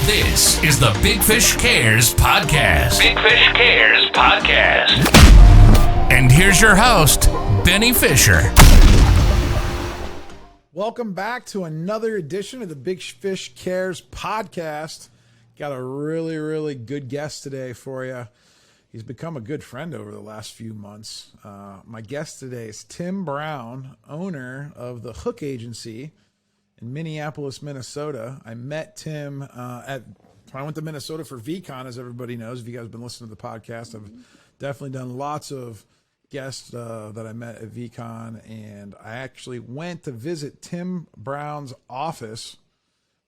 This is the Big Fish Cares Podcast. Big Fish Cares Podcast. And here's your host, Benny Fisher. Welcome back to another edition of the Big Fish Cares Podcast. Got a really good guest today for you. He's become a good friend over the last few months. My guest today is Tim Brown, owner of the Hook Agency in Minneapolis, Minnesota. I met Tim when I went to Minnesota for VCon, as everybody knows. If you guys have been listening to the podcast, I've definitely done lots of guests that I met at VCon, and I actually went to visit Tim Brown's office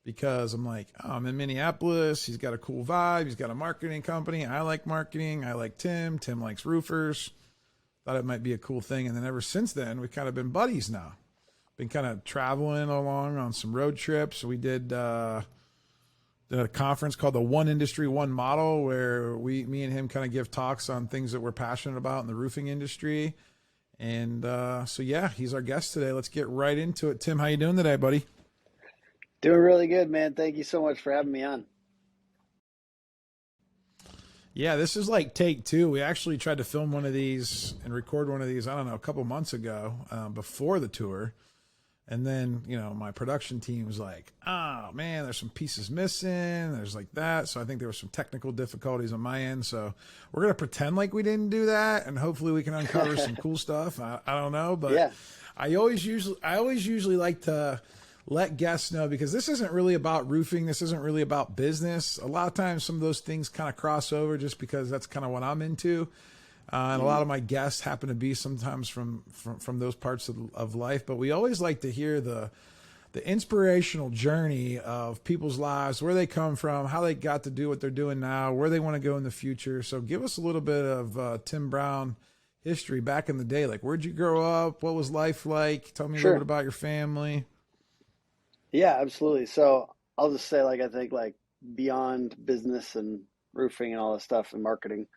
because I'm like, oh, I'm in Minneapolis. He's got a cool vibe. He's got a marketing company. I like marketing. I like Tim. Tim likes roofers. Thought it might be a cool thing. And then ever since then, we've kind of been buddies now. Been kind of traveling along on some road trips. We did a conference called the One Industry, One Model, where me and him kind of give talks on things that we're passionate about in the roofing industry. And so, yeah, he's our guest today. Let's get right into it. Tim, how you doing today, buddy? Doing really good, man. Thank you so much for having me on. Yeah, this is like take two. We actually tried to film one of these and record one of these, I don't know, a couple months ago before the tour. And then, my production team was like, oh, man, there's some pieces missing. There's like that. So I think there were some technical difficulties on my end. So we're going to pretend like we didn't do that. And hopefully we can uncover some cool stuff. I don't know. But yeah. I always usually like to let guests know, because this isn't really about roofing. This isn't really about business. A lot of times some of those things kind of cross over just because that's kind of what I'm into. And a lot of my guests happen to be sometimes from those parts of life. But we always like to hear the inspirational journey of people's lives, where they come from, how they got to do what they're doing now, where they want to go in the future. So give us a little bit of Tim Brown history back in the day. Like, where'd you grow up? What was life like? Tell me a little bit about your family. Yeah, absolutely. So I'll just say, I think beyond business and roofing and all this stuff and marketing,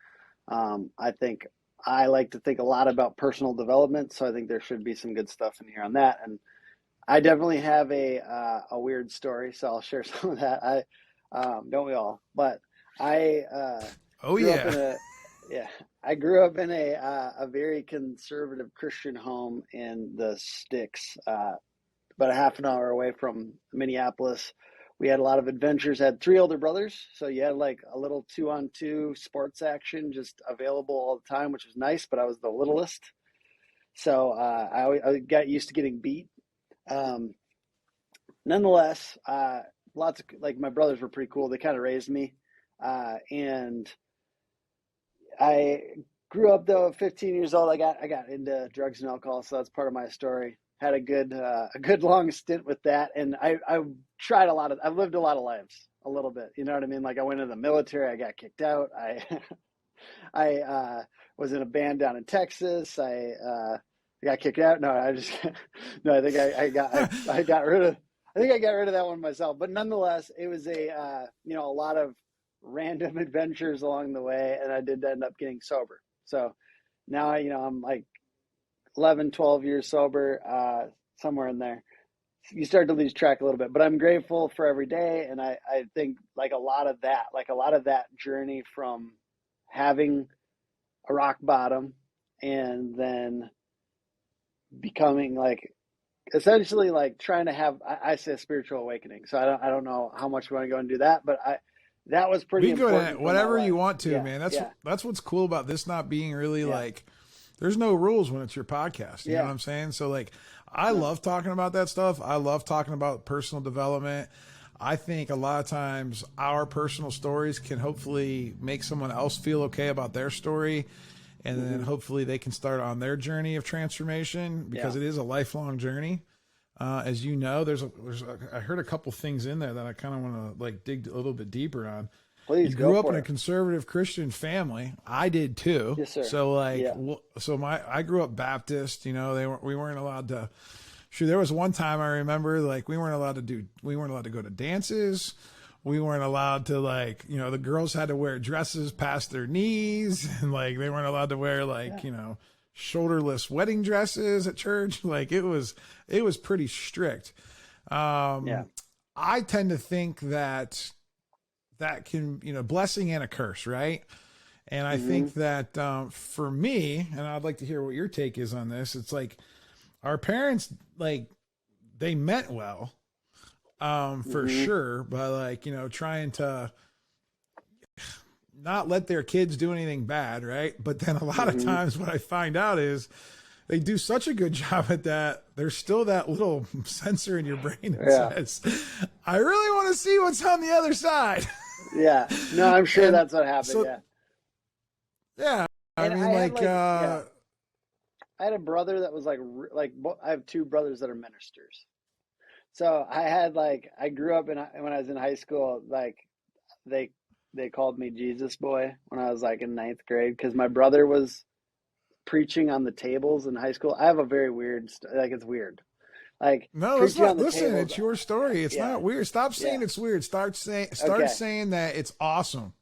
I think I like to think a lot about personal development. So I think there should be some good stuff in here on that. And I definitely have a weird story, so I'll share some of that. Don't we all? But I I grew up in a very conservative Christian home in the sticks, about a half an hour away from Minneapolis. We had a lot of adventures, had 3 older brothers. So you had a little 2-on-2 sports action just available all the time, which was nice, but I was the littlest. So I got used to getting beat. Nonetheless, lots of, my brothers were pretty cool. They kind of raised me. And I grew up, though, 15 years old. I got into drugs and alcohol, so that's part of my story. Had a good long stint with that, and I tried I've lived a lot of lives, a little bit, you know what I mean? I went into the military, I got kicked out. I was in a band down in Texas. I got kicked out. No, I think I got rid of that one myself. But nonetheless, it was a lot of random adventures along the way, and I did end up getting sober. So now I'm 11, 12 years sober, somewhere in there. You start to lose track a little bit, but I'm grateful for every day. And I think a lot of that journey from having a rock bottom and then becoming essentially trying to have, I say, a spiritual awakening. So I don't know how much we want to go and do that, but that was pretty important. Whatever you want to, man. That's what's cool about this not being really there's no rules when it's your podcast. You know what I'm saying? So I love talking about that stuff. I love talking about personal development. I think a lot of times our personal stories can hopefully make someone else feel okay about their story. And then hopefully they can start on their journey of transformation, because it is a lifelong journey. As you know, I heard a couple things in there that I kind of want to dig a little bit deeper on. Please, you grew up in a conservative Christian family. I did too. Yes, sir. So I grew up Baptist. We weren't allowed to. Sure, there was one time I remember we weren't allowed to go to dances. We weren't allowed to the girls had to wear dresses past their knees, and they weren't allowed to wear shoulderless wedding dresses at church. It was pretty strict. I tend to think that that can, blessing and a curse, right? And I Mm-hmm. think that for me, and I'd like to hear what your take is on this, it's like our parents, like, they meant well, for Mm-hmm. sure, but like, trying to not let their kids do anything bad, right? But then a lot of Mm-hmm. times what I find out is they do such a good job at that. There's still that little sensor in your brain that Yeah. says, I really want to see what's on the other side. Yeah. No, I'm sure And that's what happened. so, Yeah. yeah, I And mean, I had like, I had a brother that was like I have two brothers that are ministers. So I grew up when I was in high school, like they they called me Jesus boy when I was like in ninth grade because my brother was preaching on the tables in high school. I have a very weird, it's weird. Like no, that's preaching on not, the listen, tables. it's your story. It's Yeah. not weird. Stop Yeah. saying it's weird. Start Okay. saying that it's awesome.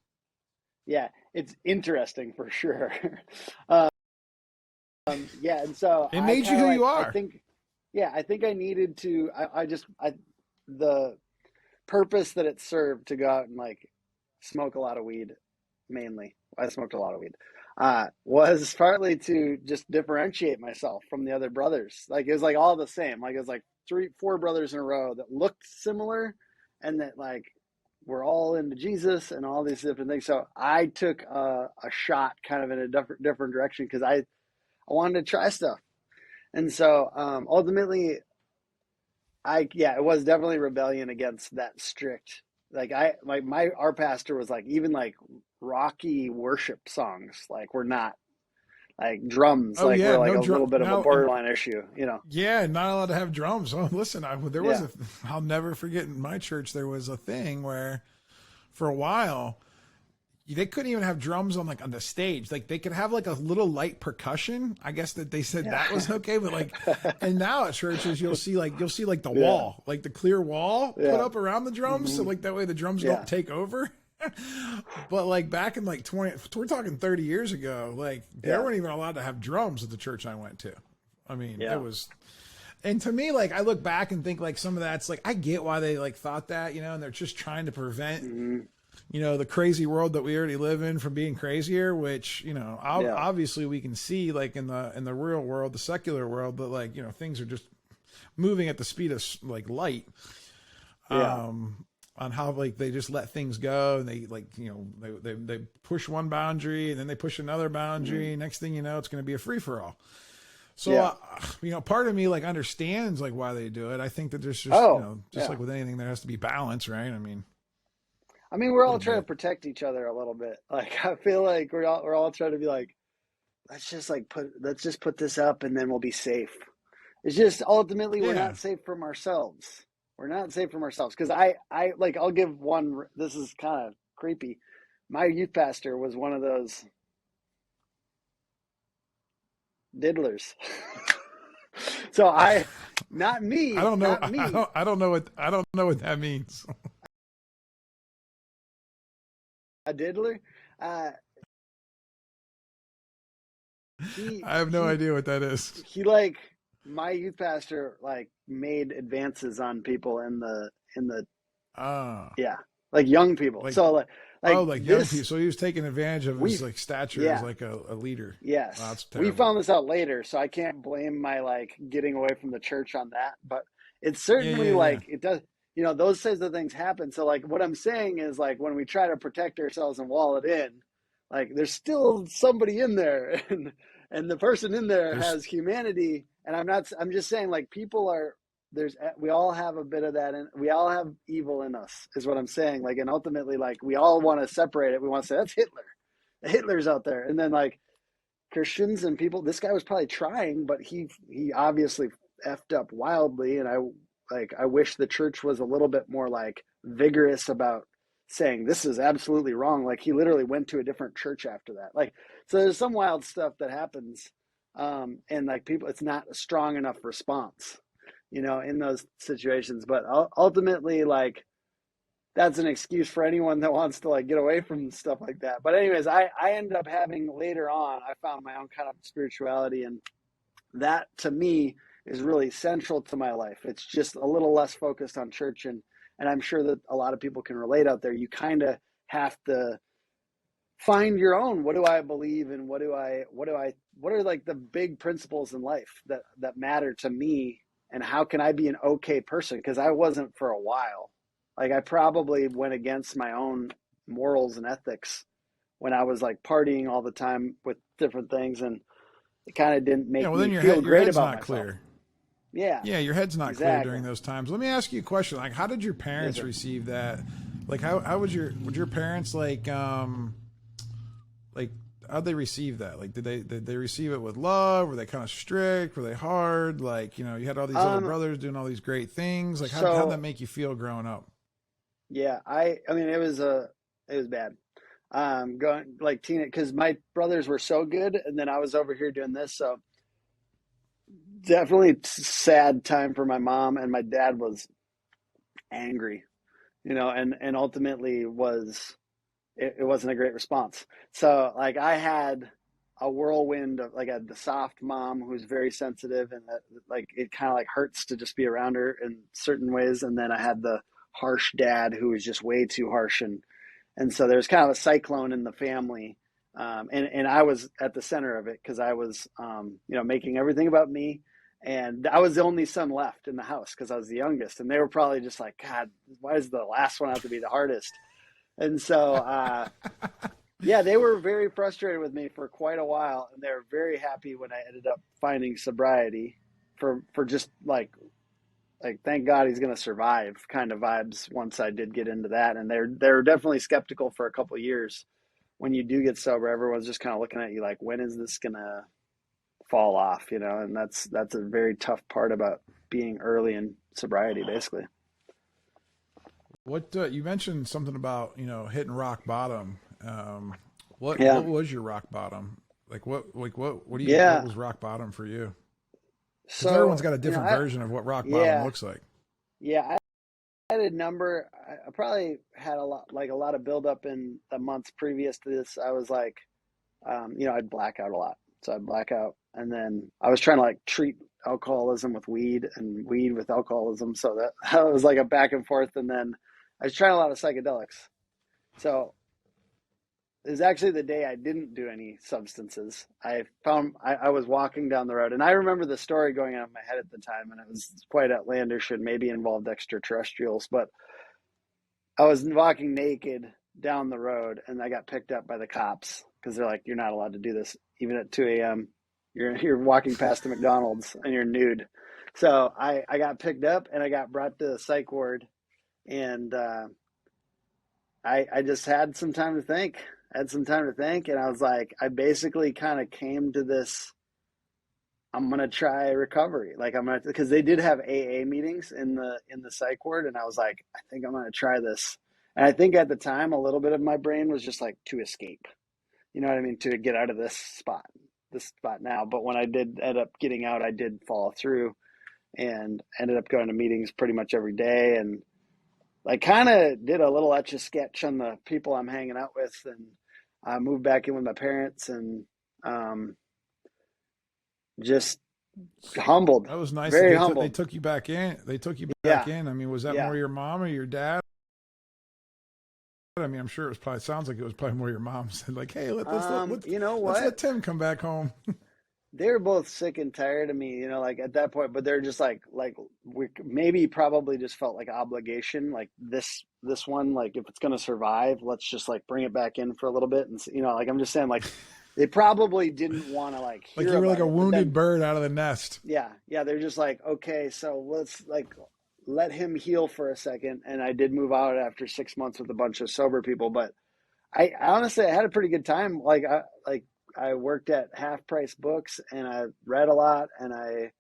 Yeah. It's interesting for sure. Yeah. And so It made you who you are. I think I needed to, the purpose that it served to go out and like smoke a lot of weed, mainly. I smoked a lot of weed. Was partly to just differentiate myself from the other brothers. Like it was like all the same. Like it was like 4 brothers in a row that looked similar, and that like we're all into Jesus and all these different things. So I took a shot kind of in a different direction because I wanted to try stuff. And so ultimately, it was definitely rebellion against that strict. Like our pastor was like, even like rocky worship songs, like we're not like drums, Oh like yeah, we're like no a little bit of a no, borderline issue, yeah, not allowed to have drums. Oh, listen, there was Yeah. I'll never forget in my church there was a thing where for a while they couldn't even have drums on the stage. Like they could have like a little light percussion. I guess that they said that was okay, but like, and now at churches you'll see like the wall, like the clear wall put up around the drums, so like that way the drums don't take over. But like back in like we're talking 30 years ago, like they weren't even allowed to have drums at the church I went to. I mean, it was. And to me, like I look back and think like some of that's like I get why they like thought that, and they're just trying to prevent the crazy world that we already live in from being crazier, which, obviously we can see like in the real world, the secular world, that like, things are just moving at the speed of like light, on how like they just let things go, and they like, they push one boundary and then they push another boundary. Next thing you know, it's going to be a free for all. So, part of me like understands like why they do it. I think that there's just, like with anything, there has to be balance, right? I mean, we're all trying to protect each other a little bit. Like I feel like we're all trying to be like, let's just put this up and then we'll be safe. It's just ultimately we're not safe from ourselves. We're not safe from ourselves because I'll give one. This is kind of creepy. My youth pastor was one of those diddlers. So not me. I don't know. Not me. I don't know what that means. A diddler. I have no idea what that is. He my youth pastor made advances on people in the like young people. Like, so young people. So he was taking advantage of his stature as like a leader. Yes. Wow, that's We found this out later, so I can't blame my getting away from the church on that. But it's certainly it does. Those types of things happen. So what I'm saying is when we try to protect ourselves and wall it in, there's still somebody in there, and the person in there has humanity. And I'm just saying we all have a bit of that, and we all have evil in us is what I'm saying. And ultimately we all want to separate it. We want to say that's Hitler. Hitler's out there. And then Christians and people, this guy was probably trying, but he obviously effed up wildly. And I wish the church was a little bit more vigorous about saying this is absolutely wrong. He literally went to a different church after that. So there's some wild stuff that happens. And people, it's not a strong enough response, in those situations. But ultimately, that's an excuse for anyone that wants to get away from stuff like that. But anyways, I ended up having later on, I found my own kind of spirituality, and that to me is really central to my life. It's just a little less focused on church, and I'm sure that a lot of people can relate out there. You kind of have to find your own. What do I believe in? What are like the big principles in life that matter to me? And how can I be an okay person? Because I wasn't for a while. Like I probably went against my own morals and ethics when I was like partying all the time with different things, and it kind of didn't make me feel great about myself. Clear. Yeah. Yeah, your head's not clear during those times. Let me ask you a question. Like, how did your parents receive that? Like, how would your parents like how'd they receive that? Like, did they receive it with love? Were they kind of strict? Were they hard? Like, you know, you had all these other brothers doing all these great things. Like, how'd that make you feel growing up? Yeah, I mean, it was bad. Going like because my brothers were so good, and then I was over here doing this, so definitely sad time for my mom, and my dad was angry, you know, and ultimately it wasn't a great response. So like I had a whirlwind of like I had the soft mom who's very sensitive, and that, like it kind of like hurts to just be around her in certain ways, and then I had the harsh dad who was just way too harsh, and so there's kind of a cyclone in the family, and I was at the center of it because I was you know, making everything about me, and I was the only son left in the house because I was the youngest, and they were probably just like, God, why does the last one have to be the hardest? And so yeah, they were very frustrated with me for quite a while, and they were very happy when I ended up finding sobriety for just like thank God he's going to survive kind of vibes once I did get into that. And they're definitely skeptical for a couple of years. When you do get sober, everyone's just kind of looking at you like, when is this going to fall off, you know? And that's a very tough part about being early in sobriety, basically. What you mentioned something about, you know, hitting rock bottom. What was your rock bottom? What was rock bottom for you? So everyone's got a different version of what rock bottom looks like. Yeah, I had a number. I probably had a lot of buildup in the months previous to this. I was like, you know, I'd black out a lot. So I'd black out, and then I was trying to like treat alcoholism with weed and weed with alcoholism. So that was like a back and forth. And then I was trying a lot of psychedelics. So it was actually the day I didn't do any substances. I was walking down the road, and I remember the story going on in my head at the time, and it was quite outlandish and maybe involved extraterrestrials, but I was walking naked down the road, and I got picked up by the cops because they're like, you're not allowed to do this even at 2 a.m. You're walking past the McDonald's and you're nude. So I got picked up and I got brought to the psych ward, and I just had some time to think. And I was like, I basically kind of came to this, I'm going to try recovery. Like because they did have AA meetings in the psych ward. And I was like, I think I'm going to try this. And I think at the time, a little bit of my brain was just like to escape, you know what I mean? To get out of this spot now. But when I did end up getting out, I did follow through and ended up going to meetings pretty much every day. And like kind of did a little etch a sketch on the people I'm hanging out with, and I moved back in with my parents, and just humbled. That was nice. Very humbled. They took you back in. in. I mean, was that more your mom or your dad? I mean, I'm sure it was sounds like it was probably more your mom said like, hey, let's let Tim come back home. They were both sick and tired of me, you know, like at that point, but they're just like we maybe probably just felt like obligation, like this one, like if it's going to survive, let's just like bring it back in for a little bit. And, you know, like, I'm just saying, like, they probably didn't want to like hear like you were like a wounded bird out of the nest. Yeah. They're just like, okay, so let's like let him heal for a second. And I did move out after 6 months with a bunch of sober people, but I honestly, I had a pretty good time. I worked at Half Price Books, and I read a lot, and I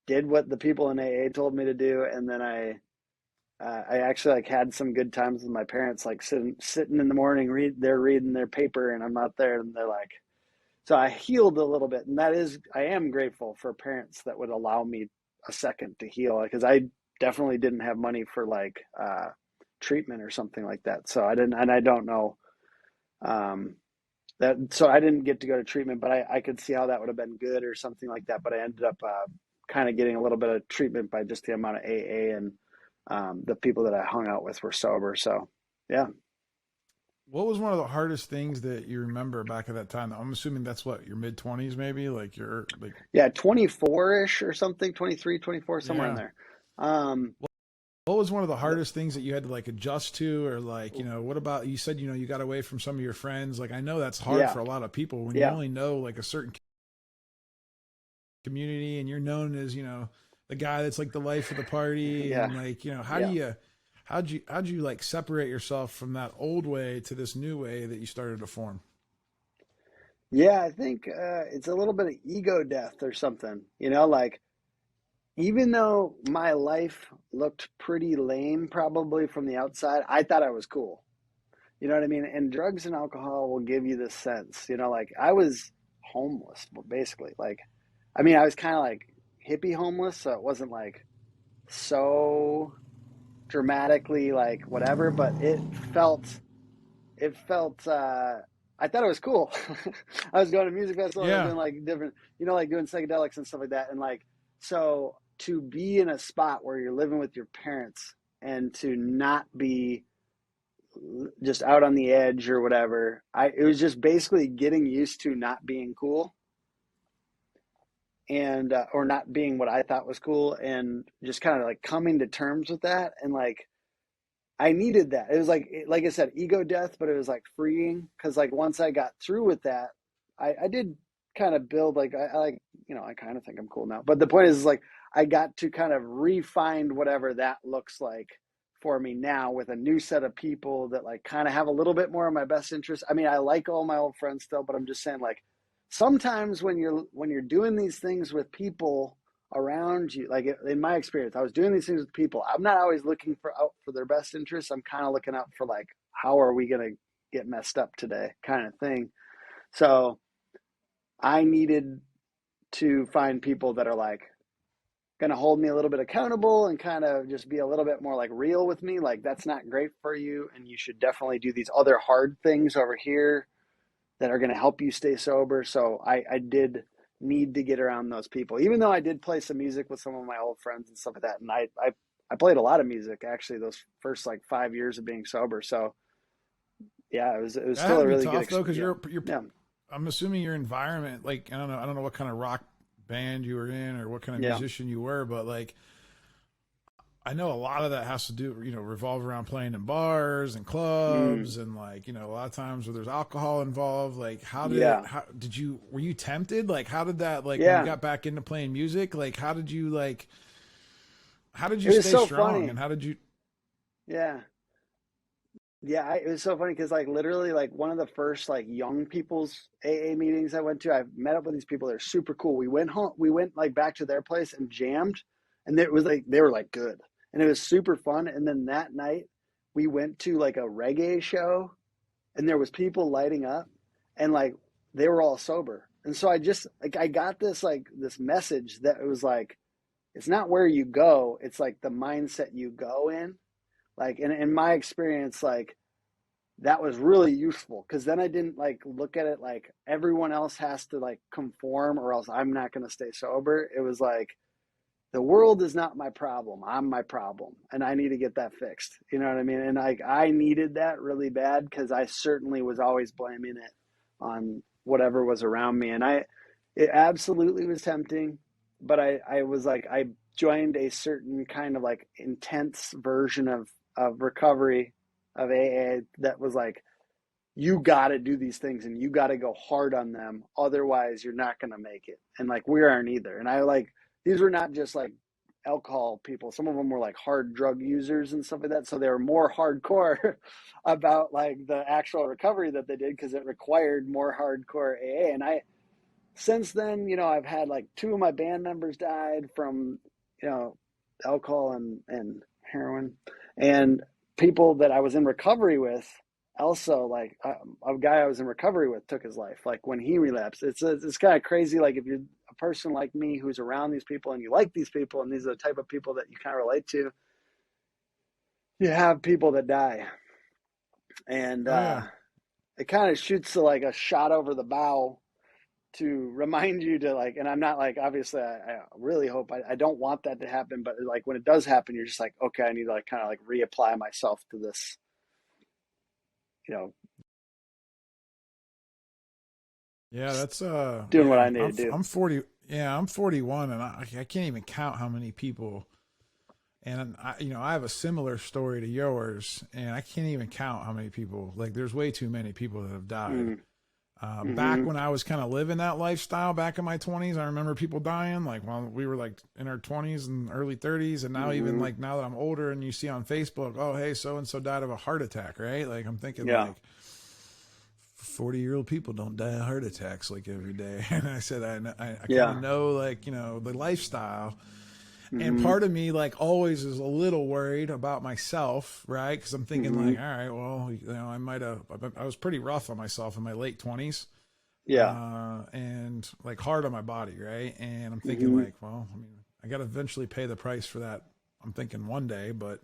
did what the people in AA told me to do. And then I actually like had some good times with my parents, like sitting in the morning, they're reading their paper and I'm not there. And they're like, so I healed a little bit. And I am grateful for parents that would allow me a second to heal, because I definitely didn't have money for like treatment or something like that. So I don't know. So I didn't get to go to treatment, but I could see how that would have been good or something like that. But I ended up kind of getting a little bit of treatment by just the amount of AA, and the people that I hung out with were sober. So, yeah. What was one of the hardest things that you remember back at that time? I'm assuming that's what, your mid 20s maybe, like you're like, Yeah, 24-ish or something, 23, 24, somewhere in yeah. there. Um, What was one of the the, hardest things that you had to like adjust to, or like, what about, you said, you got away from some of your friends. Like, I know that's hard yeah, for a lot of people when you yeah, only know like a certain community and you're known as, the guy that's like the life of the party. yeah, And like, yeah. how'd you like separate yourself from that old way to this new way that you started to form? Yeah, I think it's a little bit of ego death or something, like even though my life looked pretty lame probably from the outside, I thought I was cool. You know what I mean? And drugs and alcohol will give you this sense, like I was homeless, basically. Like, I mean, I was kind of like hippie homeless, so it wasn't like so dramatically like whatever, but it felt I thought it was cool. I was going to music festivals, I was Yeah. doing like different, like doing psychedelics and stuff like that. And like, so to be in a spot where you're living with your parents and to not be just out on the edge or whatever, it was just basically getting used to not being cool and or not being what I thought was cool, and just kind of like coming to terms with that. And like I needed that. It was like I said, ego death, but it was like freeing because like once I got through with that, I did kind of build like I like I kind of think I'm cool now. But the point is like I got to kind of refine whatever that looks like for me now with a new set of people that like kind of have a little bit more of my best interest. I mean, I like all my old friends still, but I'm just saying like sometimes when you're doing these things with people around you, like in my experience, I was doing these things with people, I'm not always looking for out for their best interests. I'm kind of looking out for like how are we going to get messed up today kind of thing. So I needed to find people that are like going to hold me a little bit accountable and kind of just be a little bit more like real with me, like that's not great for you and you should definitely do these other hard things over here that are going to help you stay sober. So I did need to get around those people, even though I did play some music with some of my old friends and stuff like that. And I played a lot of music actually those first like 5 years of being sober. So yeah, it was That still had a to be really good tough though, because experience. you're. Yeah, I'm assuming your environment, like I don't know what kind of rock band you were in or what kind of yeah, musician you were, but like I know a lot of that has to do, revolve around playing in bars and mm, clubs and like, a lot of times where there's alcohol involved. Like, yeah, how did you, were you tempted? Like, how did that, like, when you yeah. got back into playing music, like, how did you It was stay so strong and funny. how did you, Yeah. Yeah, it was so funny because like literally like one of the first like young people's AA meetings I went to, I met up with these people. They're super cool. We went home, we went like back to their place and jammed, and it was like they were like good, and it was super fun. And then that night we went to like a reggae show, and there was people lighting up, and like they were all sober. And so I just like I got this message that it was like it's not where you go, it's like the mindset you go in. Like in my experience, like that was really useful because then I didn't like look at it like everyone else has to like conform or else I'm not going to stay sober. It was like the world is not my problem. I'm my problem and I need to get that fixed. You know what I mean? And like I needed that really bad because I certainly was always blaming it on whatever was around me. And it absolutely was tempting, but I was like, I joined a certain kind of like intense version of recovery of AA that was like, you got to do these things and you got to go hard on them. Otherwise, you're not going to make it. And like, we aren't either. And I like, these were not just like alcohol people. Some of them were like hard drug users and stuff like that. So they were more hardcore about like the actual recovery that they did because it required more hardcore AA. And since then, I've had like two of my band members died from, you know, alcohol and heroin, and people that I was in recovery with also like a guy I was in recovery with took his life. Like when he relapsed, it's kind of crazy. Like if you're a person like me who's around these people and you like these people and these are the type of people that you kind of relate to, you have people that die, and oh yeah. it kind of shoots like a shot over the bow to remind you to like, and I'm not like, obviously I really hope I don't want that to happen, but like when it does happen, you're just like, okay, I need to like kind of like reapply myself to this, Yeah, that's doing what yeah. I need to do. I'm 40. Yeah, I'm 41, and I can't even count how many people. And I have a similar story to yours, and I can't even count how many people. Like, there's way too many people that have died. Back Mm-hmm. when I was kind of living that lifestyle, back in my 20s, I remember people dying. Like, while we were like in our 20s and early 30s, and now even like now that I'm older, and you see on Facebook, oh hey, so and so died of a heart attack, right? Like, I'm thinking Yeah. like 40-year-old people don't die of heart attacks like every day. And I said, I kind of know, like, the lifestyle. And part of me, like, always is a little worried about myself, right? Because I'm thinking, like, all right, well, I was pretty rough on myself in my late 20s. Yeah. And like hard on my body, right? And I'm thinking, like, well, I mean, I got to eventually pay the price for that. I'm thinking one day, but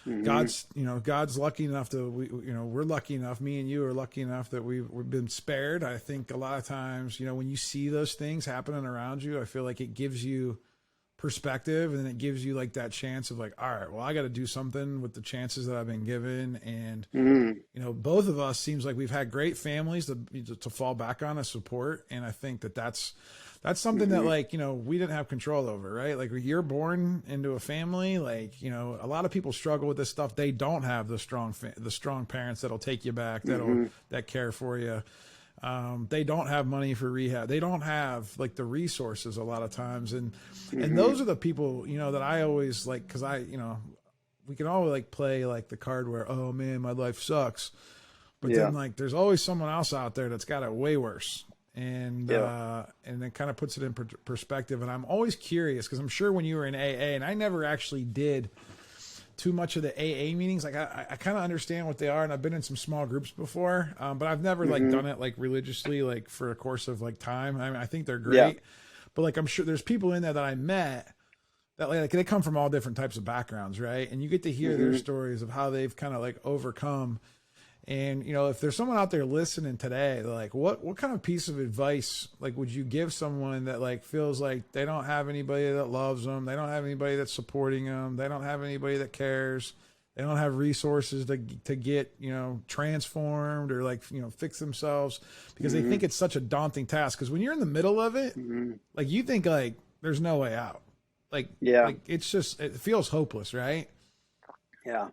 God's lucky enough to, we're lucky enough, me and you are lucky enough that we've been spared. I think a lot of times, when you see those things happening around you, I feel like it gives you perspective, and it gives you like that chance of like, all right, well, I got to do something with the chances that I've been given. And both of us seems like we've had great families to fall back on as support, and I think that's something that, like, we didn't have control over, right? Like, you're born into a family, like, a lot of people struggle with this stuff. They don't have the strong parents that'll take you back, that care for you. They don't have money for rehab. They don't have like the resources a lot of times. And those are the people, that I always like, cause we can all like play like the card where, oh man, my life sucks. But then like, there's always someone else out there that's got it way worse. And it kind of puts it in perspective. And I'm always curious, cause I'm sure when you were in AA, and I never actually did too much of the AA meetings. Like, I kind of understand what they are, and I've been in some small groups before, but I've never like done it like religiously, like for a course of like time. I mean, I think they're great, but like, I'm sure there's people in there that I met that like they come from all different types of backgrounds, right? And you get to hear their stories of how they've kind of like overcome. And, if there's someone out there listening today, like, what kind of piece of advice, like, would you give someone that like feels like they don't have anybody that loves them, they don't have anybody that's supporting them, they don't have anybody that cares, they don't have resources to get, transformed or like, fix themselves, because they think it's such a daunting task. Because when you're in the middle of it, like, you think like there's no way out. Like, like it's just, it feels hopeless, right? Yeah.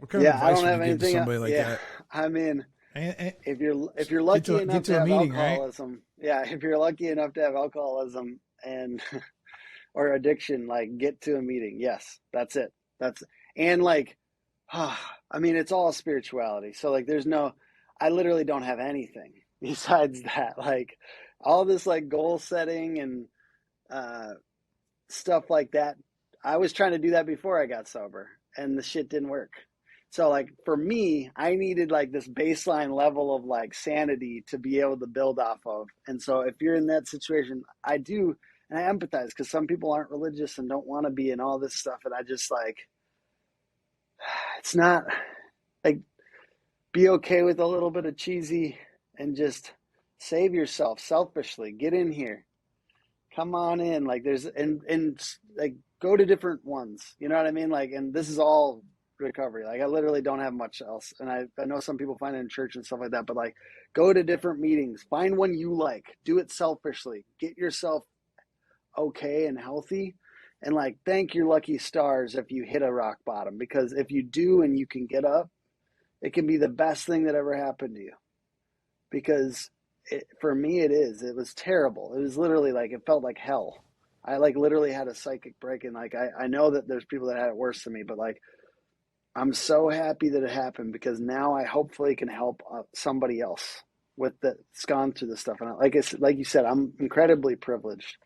What kind of I advice don't have would you give to anything. somebody like that? I mean, And if you're lucky enough to have meeting, alcoholism, right? if you're lucky enough to have alcoholism and or addiction, like, get to a meeting. Yes, that's it. And like, I mean, it's all spirituality. So like, I literally don't have anything besides that. Like, all this like goal setting and stuff like that. I was trying to do that before I got sober, and the shit didn't work. So like, for me, I needed like this baseline level of like sanity to be able to build off of. And so if you're in that situation, I do, and I empathize, because some people aren't religious and don't want to be in all this stuff. And I just like, it's not like, be okay with a little bit of cheesy and just save yourself selfishly. Get in here. Come on in. Like, and like, go to different ones. You know what I mean? Like, and this is all recovery. Like, I literally don't have much else. And I know some people find it in church and stuff like that, but like, go to different meetings, find one you like, do it selfishly, get yourself okay and healthy. And like, thank your lucky stars if you hit a rock bottom, because if you do and you can get up, it can be the best thing that ever happened to you. Because for me, it was terrible. It was literally like, it felt like hell. I like literally had a psychic break, and like, I know that there's people that had it worse than me, but like, I'm so happy that it happened, because now I hopefully can help somebody else that's gone through this stuff. And like you said, I'm incredibly privileged,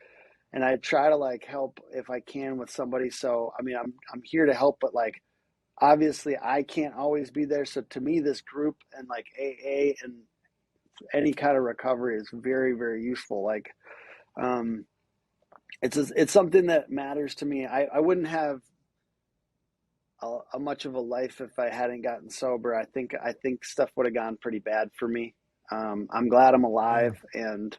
and I try to like help if I can with somebody. So I mean, I'm here to help, but like, obviously I can't always be there. So to me, this group and like AA and any kind of recovery is very, very useful. Like, it's something that matters to me. I wouldn't have a much of a life if I hadn't gotten sober. I think stuff would have gone pretty bad for me. I'm glad I'm alive, and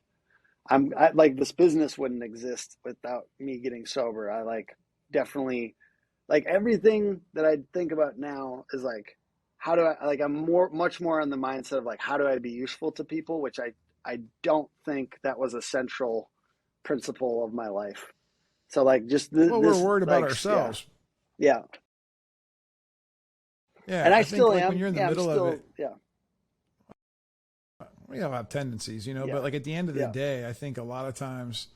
I like, this business wouldn't exist without me getting sober. I like, definitely, like, everything that I think about now is like, how do I, like, I'm much more on the mindset of like, how do I be useful to people, which I don't think that was a central principle of my life. So like just Well, this, we're worried about like, ourselves. yeah. Yeah, And I think still like am. when you're in the Yeah, I'm middle of still, it, yeah, we all have tendencies, you know, yeah, but like at the end of the yeah. day, I think a lot of times,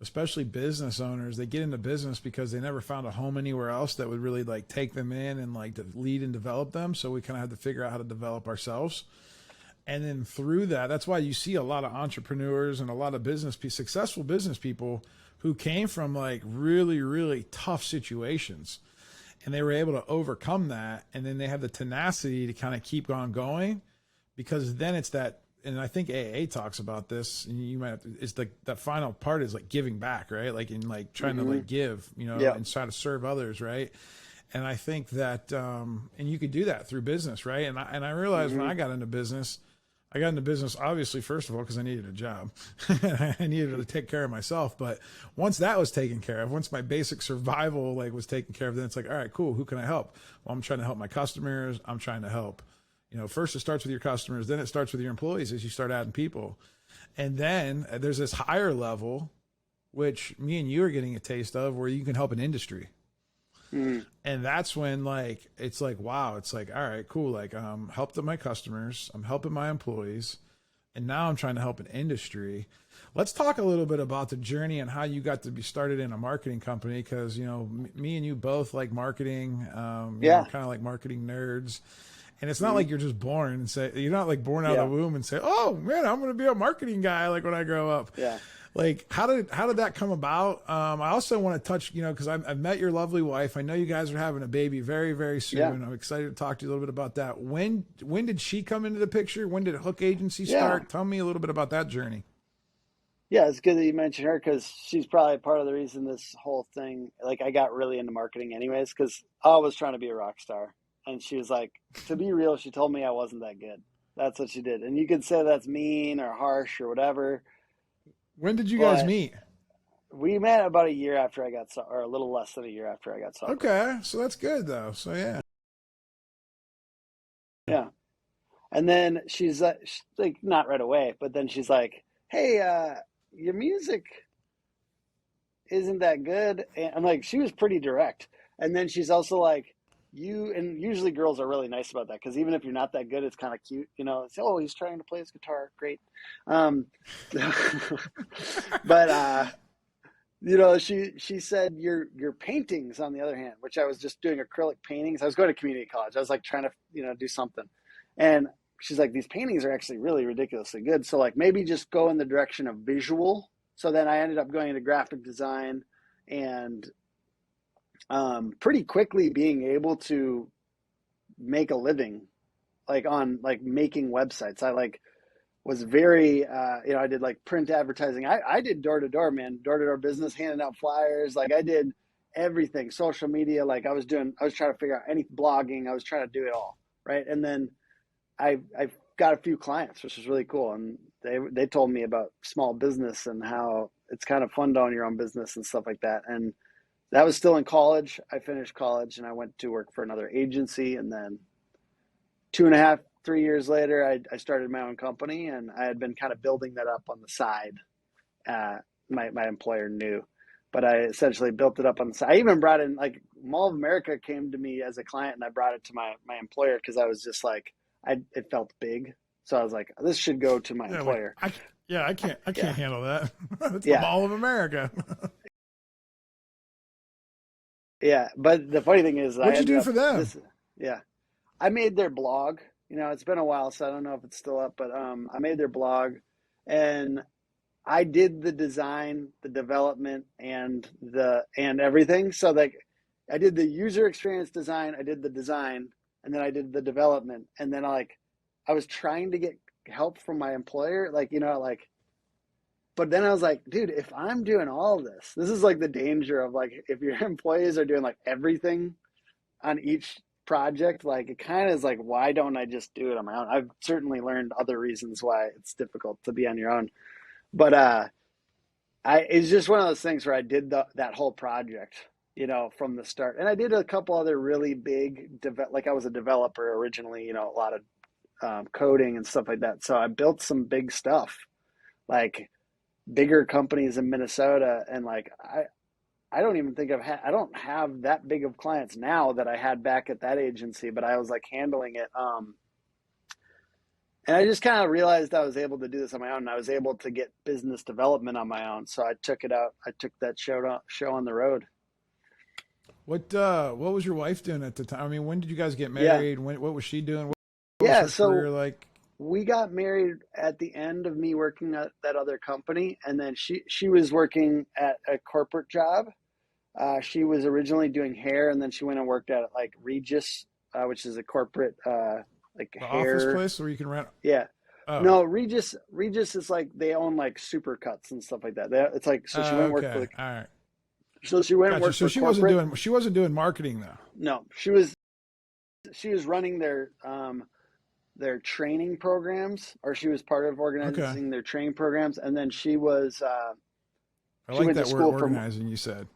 especially business owners, they get into business because they never found a home anywhere else that would really like take them in and like to lead and develop them. So we kind of had to figure out how to develop ourselves. And then through that, that's why you see a lot of entrepreneurs and a lot of successful business people who came from like really, really tough situations, and they were able to overcome that. And then they have the tenacity to kind of keep on going, because then it's that, and I think AA talks about this, and you might have to, it's like that final part is like giving back, right? Like in like trying to like give, you know, Yeah. and try to serve others, right? And I think that, and you could do that through business, right? And I realized when I got into business obviously, first of all, because I needed a job. I needed to take care of myself. But once that was taken care of, once my basic survival like was taken care of, then it's like, all right, cool. Who can I help? Well, I'm trying to help my customers. I'm trying to help, you know, first it starts with your customers, then it starts with your employees as you start adding people. And then there's this higher level, which me and you are getting a taste of, where you can help an industry. And that's when like it's like, wow, it's like, all right, cool, like helping my customers, I'm helping my employees, and now I'm trying to help an industry. Let's talk a little bit about the journey and how you got to be started in a marketing company, because you know me and you both like marketing, you know, kind of like marketing nerds. And it's not like you're just born and say, you're not like born out of the womb and say, oh man, I'm going to be a marketing guy like when I grow up. Yeah. Like, how did that come about? I also want to touch, you know, because I've met your lovely wife. I know you guys are having a baby very, very soon. Yeah. I'm excited to talk to you a little bit about that. When did she come into the picture? When did Hook Agency start? Yeah. Tell me a little bit about that journey. Yeah, it's good that you mentioned her, because she's probably part of the reason this whole thing, like I got really into marketing anyways, because I was trying to be a rock star. And she was like, to be real, she told me I wasn't that good. That's what she did. And you could say that's mean or harsh or whatever. When did you guys meet? We met about a year after I got sober, or a little less than a year after I got sober. Okay, so that's good though. So yeah. Yeah. And then she's like, not right away, but then she's like, hey, your music isn't that good. And I'm like, she was pretty direct. And then she's also like, and usually girls are really nice about that, because even if you're not that good, it's kind of cute, you know. It's, oh, he's trying to play his guitar, great. But you know, she said your paintings, on the other hand, which I was just doing acrylic paintings. I was going to community college. I was like trying to, you know, do something, and she's like, these paintings are actually really ridiculously good. So like maybe just go in the direction of visual. So then I ended up going into graphic design, and pretty quickly being able to make a living like on like making websites. I like was very you know, I did like print advertising. I did door to door, man, door to door business, handing out flyers. Like I did everything, social media. Like I was trying to figure out any blogging. I was trying to do it all, right? And then I got a few clients, which was really cool. And they told me about small business and how it's kind of fun to own your own business and stuff like that. And that was still in college. I finished college and I went to work for another agency. And then 2.5, 3 years later, I started my own company, and I had been kind of building that up on the side. My employer knew, but I essentially built it up on the side. I even brought in, like, Mall of America came to me as a client, and I brought it to my employer, because I was just like, it felt big. So I was like, this should go to my employer. Like, I can't handle that. It's the Mall of America. Yeah, but the funny thing is, what'd you do for them? I made their blog. You know, it's been a while, so I don't know if it's still up, but I made their blog, and I did the design, the development, and everything. So like, I did the user experience design, I did the design, and then I did the development, and then I was trying to get help from my employer, like, you know, like. But then I was like, dude, if I'm doing all this is like the danger of like, if your employees are doing like everything on each project, like it kind of is like, why don't I just do it on my own? I've certainly learned other reasons why it's difficult to be on your own. But it's just one of those things where I did that whole project, you know, from the start. And I did a couple other really big, like I was a developer originally, you know, a lot of coding and stuff like that. So I built some big stuff, like bigger companies in Minnesota. And like, I don't even think I don't have that big of clients now that I had back at that agency, but I was like handling it. And I just kind of realized I was able to do this on my own, and I was able to get business development on my own. So I took it out. I took that show on the road. What was your wife doing at the time? I mean, when did you guys get married? What was she doing? What was her career like? We got married at the end of me working at that other company, and then she was working at a corporate job. She was originally doing hair, and then she went and worked at like Regis, which is a corporate like the hair office place where you can rent. Yeah. Oh. No, Regis is like they own like Supercuts and stuff like that. It's like so she went and worked for all right. So she went and worked so for she corporate. wasn't doing marketing though. No, she was running their training programs, or she was part of organizing their training programs, and then she was I like that word, organizing, you said.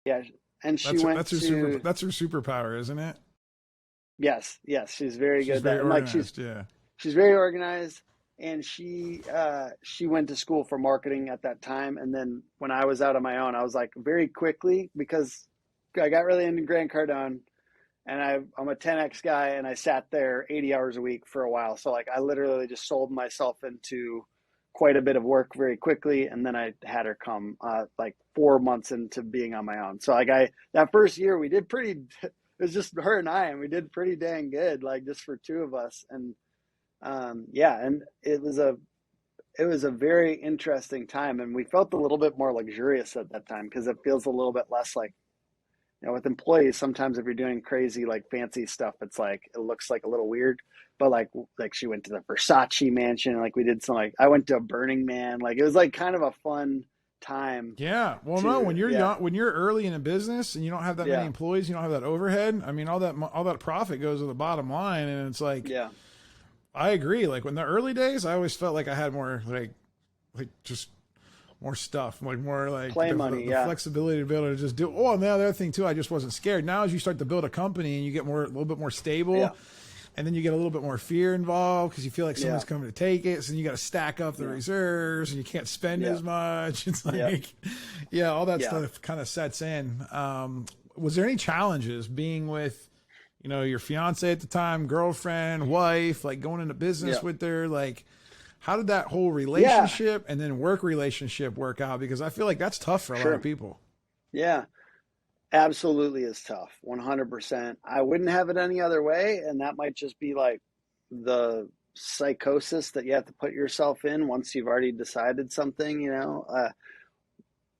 Yeah, and that's her superpower, isn't it? Yes, she's very good. Very organized, she's very organized, and she went to school for marketing at that time. And then when I was out on my own, I was like very quickly, because I got really into Grant Cardone, and I'm a 10X guy, and I sat there 80 hours a week for a while. So like I literally just sold myself into quite a bit of work very quickly, and then I had her come like 4 months into being on my own. So like that first year we did pretty. It was just her and I, and we did pretty dang good, like just for two of us. And and it was a very interesting time, and we felt a little bit more luxurious at that time, because it feels a little bit less like, with employees, sometimes if you're doing crazy like fancy stuff, it's like it looks like a little weird. But like she went to the Versace mansion, like we did some, like I went to a Burning Man, like it was like kind of a fun time. Yeah. Well, no, when you're young, when you're early in a business and you don't have that many employees, you don't have that overhead. I mean, all that profit goes to the bottom line, and it's like, I agree. Like in the early days, I always felt like I had more like just more stuff, like more like play money, the flexibility to be able to just do. Oh, and the other thing too, I just wasn't scared. Now, as you start to build a company and you get a little bit more stable. And then you get a little bit more fear involved because you feel like someone's coming to take it. So then you got to stack up the reserves, and you can't spend as much. It's like, all that stuff kind of sets in. Was there any challenges being with, your fiance at the time, girlfriend, wife, like going into business with her? Like, how did that whole relationship and then work relationship work out? Because I feel like that's tough for a lot of people. Yeah. Absolutely is tough. 100%. I wouldn't have it any other way. And that might just be like the psychosis that you have to put yourself in once you've already decided something,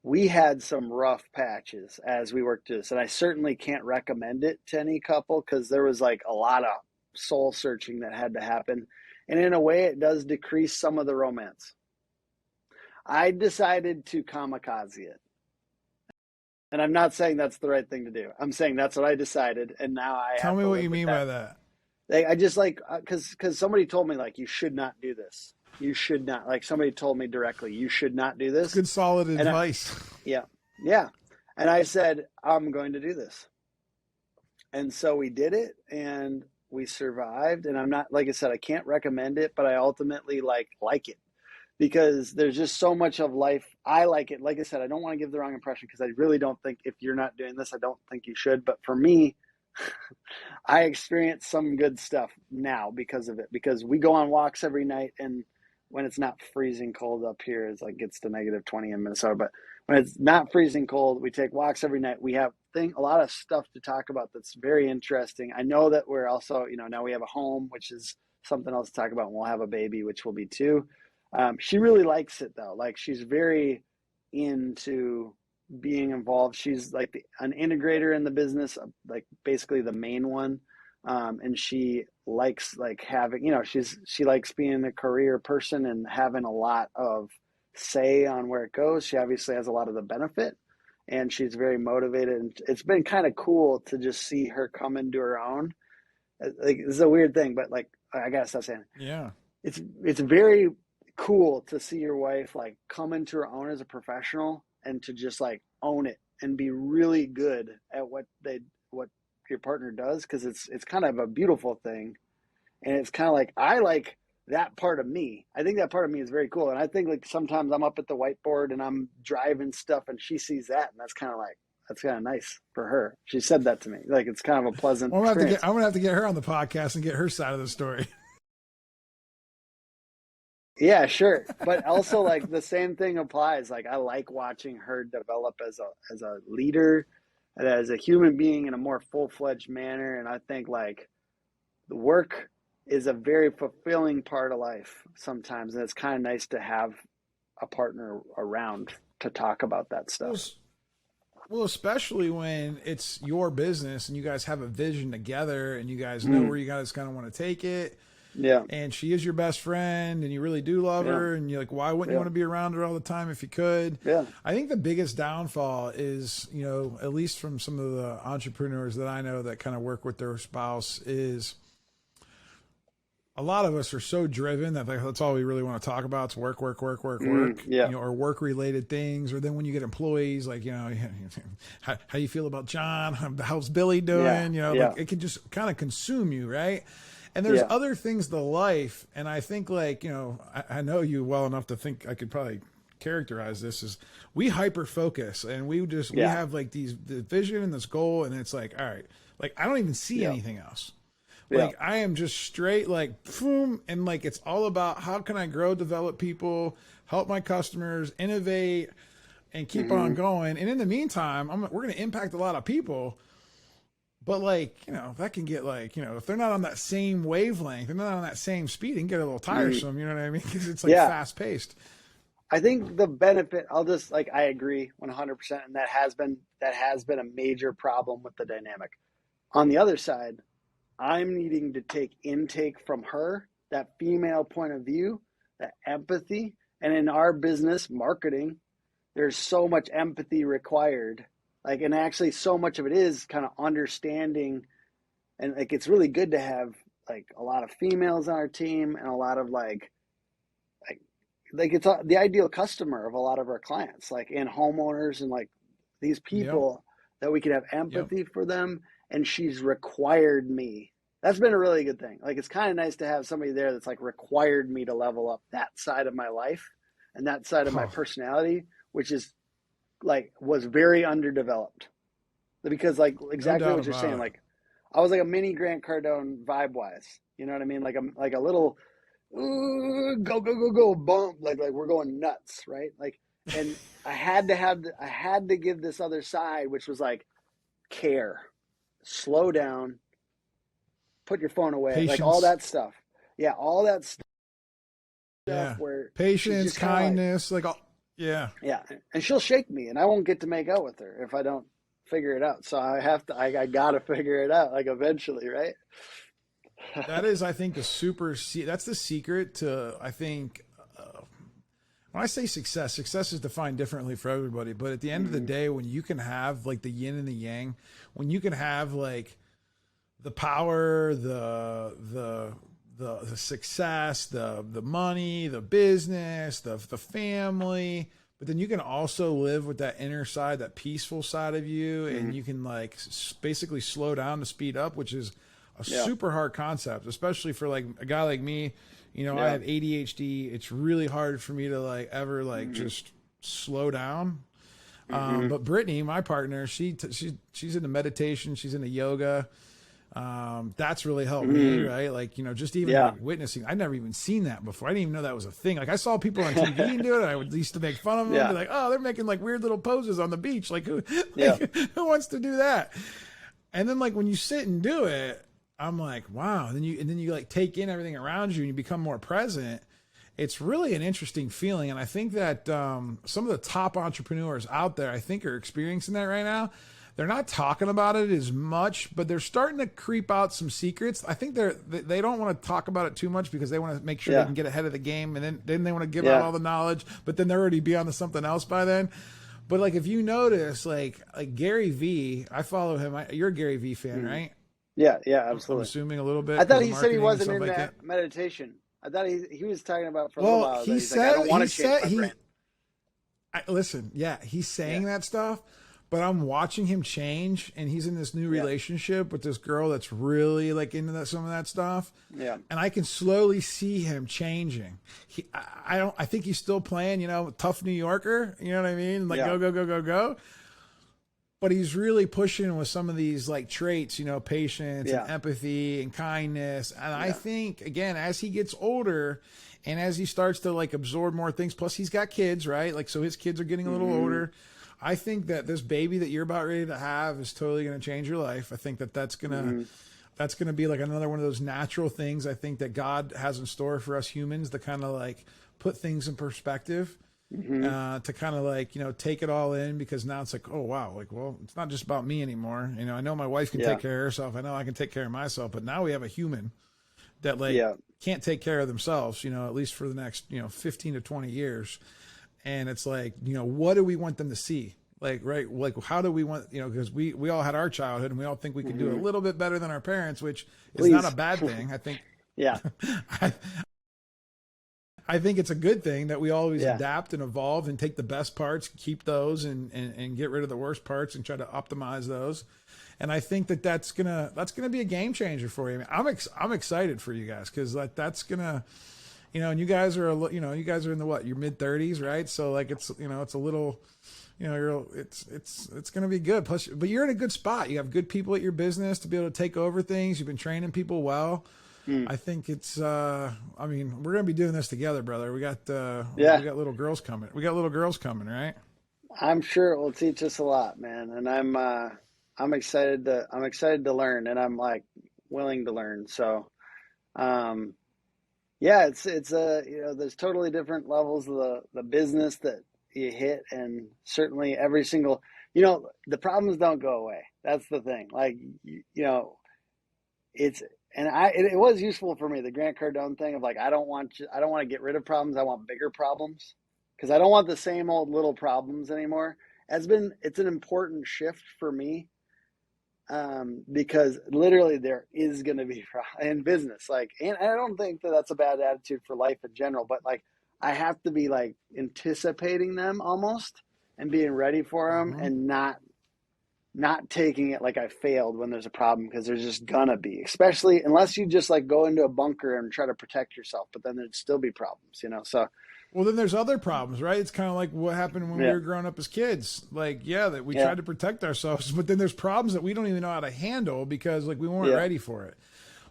we had some rough patches as we worked through this. And I certainly can't recommend it to any couple, because there was like a lot of soul searching that had to happen. And in a way, it does decrease some of the romance. I decided to kamikaze it. And I'm not saying that's the right thing to do. I'm saying that's what I decided, and now I tell me what you mean by that. I just like because somebody told me like you should not do this. You should not, like somebody told me directly, you should not do this. Good solid advice. Yeah. And I said, I'm going to do this. And so we did it, and we survived. And I'm not, like I said, I can't recommend it, but I ultimately like it. Because there's just so much of life. I like it. Like I said, I don't want to give the wrong impression, because I really don't think, if you're not doing this, I don't think you should. But for me, I experience some good stuff now because of it. Because we go on walks every night, and when it's not freezing cold up here, it's like gets to -20 in Minnesota. But when it's not freezing cold, we take walks every night. We have a lot of stuff to talk about that's very interesting. I know that we're also, now we have a home, which is something else to talk about. And we'll have a baby, which will be 2. She really likes it though. Like she's very into being involved. She's like an integrator in the business, like basically the main one. And she likes like having, she likes being a career person and having a lot of say on where it goes. She obviously has a lot of the benefit, and she's very motivated. And it's been kind of cool to just see her come into her own. Like it's a weird thing, but like I gotta stop saying it. Yeah, it's very cool to see your wife like come into her own as a professional, and to just like own it and be really good at what your partner does, because it's kind of a beautiful thing. And it's kind of like, I like that part of me. I think that part of me is very cool. And I think like sometimes I'm up at the whiteboard and I'm driving stuff and she sees that, and that's kind of nice for her. She said that to me. Like, it's kind of a pleasant experience. I'm gonna have to get her on the podcast and get her side of the story. Yeah, sure. But also, like, the same thing applies. Like, I like watching her develop as a leader and as a human being in a more full-fledged manner. And I think like the work is a very fulfilling part of life sometimes, and it's kind of nice to have a partner around to talk about that stuff. Well, especially when it's your business and you guys have a vision together and you guys know where you guys kind of want to take it. Yeah. And she is your best friend and you really do love her, and you're like, why wouldn't you want to be around her all the time if you could? Yeah. I think the biggest downfall is, you know, at least from some of the entrepreneurs that I know that kind of work with their spouse, is a lot of us are so driven that that's all we really want to talk about. It's work, Yeah. you know, or work related things. Or then when you get employees, like, you know, how you feel about John, how's Billy doing? You know, like it can just kind of consume you. Right. And there's other things to life. And I think, like, you know, I know you well enough to think I could probably characterize this as we hyper focus, and we have like the vision and this goal. And it's like, all right, like, I don't even see anything else. Like, I am just straight, like, boom. And like, it's all about how can I grow, develop people, help my customers, innovate, and keep on going. And in the meantime, we're going to impact a lot of people. But like, you know, that can get like, you know, if they're not on that same wavelength, they're not on that same speed, it can get a little tiresome. You know what I mean? Because it's like fast paced. I think the benefit, I agree 100%. And that has been a major problem with the dynamic. On the other side, I'm needing to take intake from her, that female point of view, that empathy. And in our business, marketing, there's so much empathy required. Like, and actually so much of it is kind of understanding. And like, it's really good to have like a lot of females on our team, and a lot of like it's the ideal customer of a lot of our clients, like in homeowners and like these people that we could have empathy for them. And she's required me. That's been a really good thing. Like, it's kind of nice to have somebody there that's like required me to level up that side of my life and that side of my personality, which is like, was very underdeveloped. Because like exactly what you're saying, like I was like a mini Grant Cardone vibe wise, you know what I mean? Like a little go bump, like we're going nuts, right? Like, and I had to give this other side, which was like care, slow down, put your phone away, patience. Like all that stuff. Yeah, all that stuff. Yeah, where patience, kindness, like all. Yeah. Yeah. And she'll shake me, and I won't get to make out with her if I don't figure it out. So I got to figure it out, like, eventually, right? That is, I think, that's the secret to, I think, when I say success is defined differently for everybody. But at the end of the day, when you can have like the yin and the yang, when you can have like the power, the success, the money, the business, the family, but then you can also live with that inner side, that peaceful side of you, and you can like basically slow down to speed up, which is a super hard concept, especially for like a guy like me. You know, I have ADHD. It's really hard for me to like ever like just slow down. But Brittany, my partner, she's into meditation. She's into yoga. That's really helped me, right? Like, you know, just even like witnessing, I'd never even seen that before. I didn't even know that was a thing. Like, I saw people on TV do it, and I used to make fun of them. Be like, oh, they're making like weird little poses on the beach. Like, who wants to do that? And then like when you sit and do it, I'm like, wow. And then you like take in everything around you and you become more present. It's really an interesting feeling. And I think that some of the top entrepreneurs out there, I think, are experiencing that right now. They're not talking about it as much, but they're starting to creep out some secrets. I think they don't want to talk about it too much because they want to make sure they can get ahead of the game, and then they want to give out all the knowledge, but then they're already be on to something else by then. But like, if you notice, like Gary V, I follow him. You're a Gary V fan, right? Yeah, absolutely. I'm assuming a little bit. I thought he said he wasn't in that meditation. I thought he was talking about for a little while. He said, like, I don't want to change my brain. Listen, he's saying that stuff. but I'm watching him change, and he's in this new relationship with this girl that's really like into some of that stuff. Yeah. And I can slowly see him changing. I think he's still playing, tough New Yorker, you know what I mean? Like go, go, go, go, go. But he's really pushing with some of these like traits, patience and empathy and kindness. And I think, again, as he gets older and as he starts to like absorb more things, plus he's got kids, right? Like, so his kids are getting a little older. I think that this baby that you're about ready to have is totally going to change your life. I think that that's going to be like another one of those natural things I think that God has in store for us humans to kind of like put things in perspective. To kind of like, take it all in, because now it's like, oh, wow. Like, well, it's not just about me anymore. I know my wife can take care of herself. I know I can take care of myself, but now we have a human that like can't take care of themselves, at least for the next, 15 to 20 years. And it's like, what do we want them to see? Like, right. Like, how do we want, because we all had our childhood and we all think we can do a little bit better than our parents, which is not a bad thing. I think, I think it's a good thing that we always adapt and evolve and take the best parts, keep those, and get rid of the worst parts and try to optimize those. And I think that's gonna be a game changer for you. I mean, I'm excited for you guys, because like that's gonna, and you guys are you guys are in the your mid-30s, right? So like it's it's a little, it's gonna be good. Plus, but you're in a good spot. You have good people at your business to be able to take over things. You've been training people well. I think it's, we're going to be doing this together, brother. We got little girls coming. Right? I'm sure it will teach us a lot, man. And I'm excited to learn, and I'm like willing to learn. So, it's there's totally different levels of the business that you hit. And certainly every single, the problems don't go away. That's the thing. Like, it was useful for me, the Grant Cardone thing of like, I don't want to get rid of problems. I want bigger problems, because I don't want the same old little problems anymore. It's an important shift for me, because literally there is going to be in business, like, and I don't think that that's a bad attitude for life in general, but like, I have to be like anticipating them almost and being ready for them, and not taking it like I failed when there's a problem, because there's just gonna be, especially unless you just like go into a bunker and try to protect yourself, but then there'd still be problems, so. Well, then there's other problems, right? It's kind of like what happened when we were growing up as kids. Like, that we tried to protect ourselves, but then there's problems that we don't even know how to handle because like we weren't ready for it.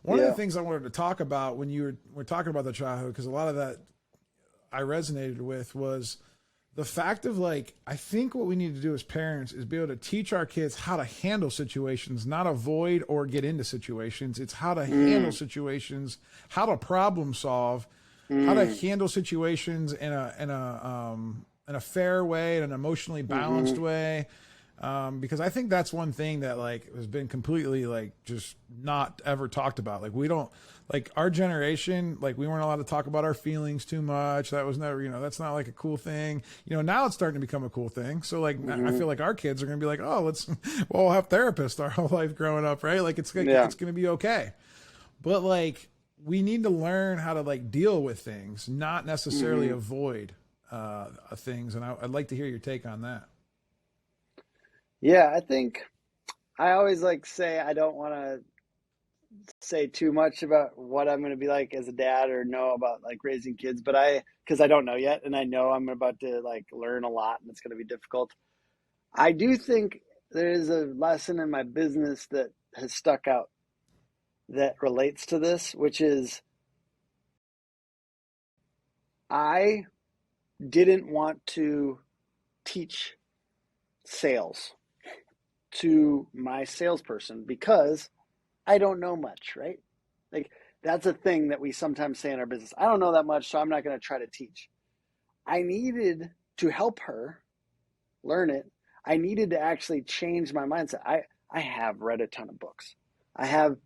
One of the things I wanted to talk about when you were talking about the childhood, because a lot of that I resonated with, was the fact of like, I think what we need to do as parents is be able to teach our kids how to handle situations, not avoid or get into situations. It's how to handle situations, how to problem solve, how to handle situations in a fair way, in an emotionally balanced way. Because I think that's one thing that like has been completely like just not ever talked about. Like, we don't, like, our generation, like, we weren't allowed to talk about our feelings too much. That was never, that's not like a cool thing. Now it's starting to become a cool thing. So like, I feel like our kids are going to be like, oh, we'll have therapists our whole life growing up, right? Like it's going to be okay. But like, we need to learn how to like deal with things, not necessarily avoid things. And I'd like to hear your take on that. Yeah, I think I always like say I don't want to say too much about what I'm going to be like as a dad or know about like raising kids, but because I don't know yet, and I know I'm about to like learn a lot and it's going to be difficult. I do think there is a lesson in my business that has stuck out that relates to this, which is I didn't want to teach sales to my salesperson because I don't know much, right? Like, that's a thing that we sometimes say in our business. I don't know that much, so I'm not going to try to teach. I needed to help her learn it. I needed to actually change my mindset. I have read a ton of books. I have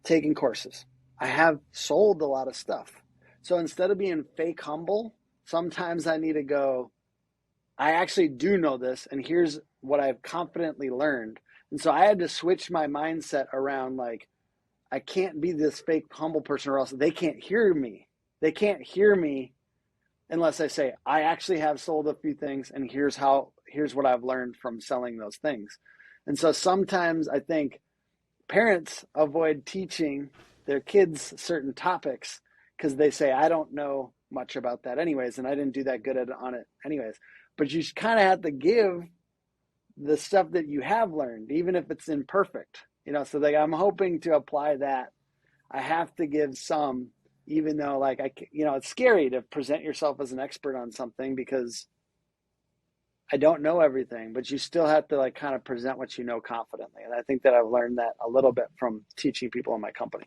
taken courses. I have sold a lot of stuff. So instead of being fake humble, sometimes I need to go, I actually do know this, and here's what I've confidently learned. And so I had to switch my mindset around, like, I can't be this fake humble person or else they can't hear me. They can't hear me unless I say, I actually have sold a few things, and here's here's what I've learned from selling those things. And so sometimes I think parents avoid teaching their kids certain topics because they say, I don't know much about that anyways, and I didn't do that good on it anyways. But you kind of have to give the stuff that you have learned, even if it's imperfect, so like I'm hoping to apply that. I have to give some, even though like it's scary to present yourself as an expert on something because I don't know everything, but you still have to like kind of present what you know confidently. And I think that I've learned that a little bit from teaching people in my company.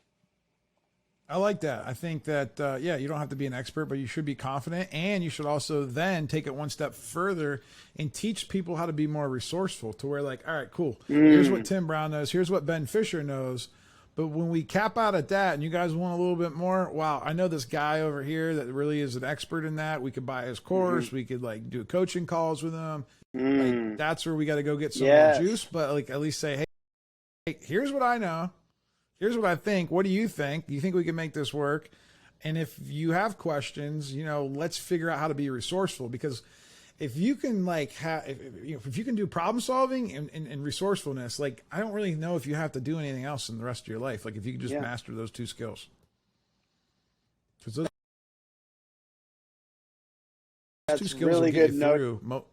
I like that. I think that, you don't have to be an expert, but you should be confident. And you should also then take it one step further and teach people how to be more resourceful to where like, all right, cool. Here's what Tim Brown knows. Here's what Ben Fisher knows. But when we cap out at that and you guys want a little bit more, wow, I know this guy over here that really is an expert in that. We could buy his course. We could like do coaching calls with him. Like, that's where we got to go get some more juice. But like at least say, hey, here's what I know. Here's what I think. What do you think? Do you think we can make this work? And if you have questions, let's figure out how to be resourceful. Because if you can like if you can do problem solving and resourcefulness, like I don't really know if you have to do anything else in the rest of your life. Like if you can just master those two skills. Because those two skills really will get good you note. through.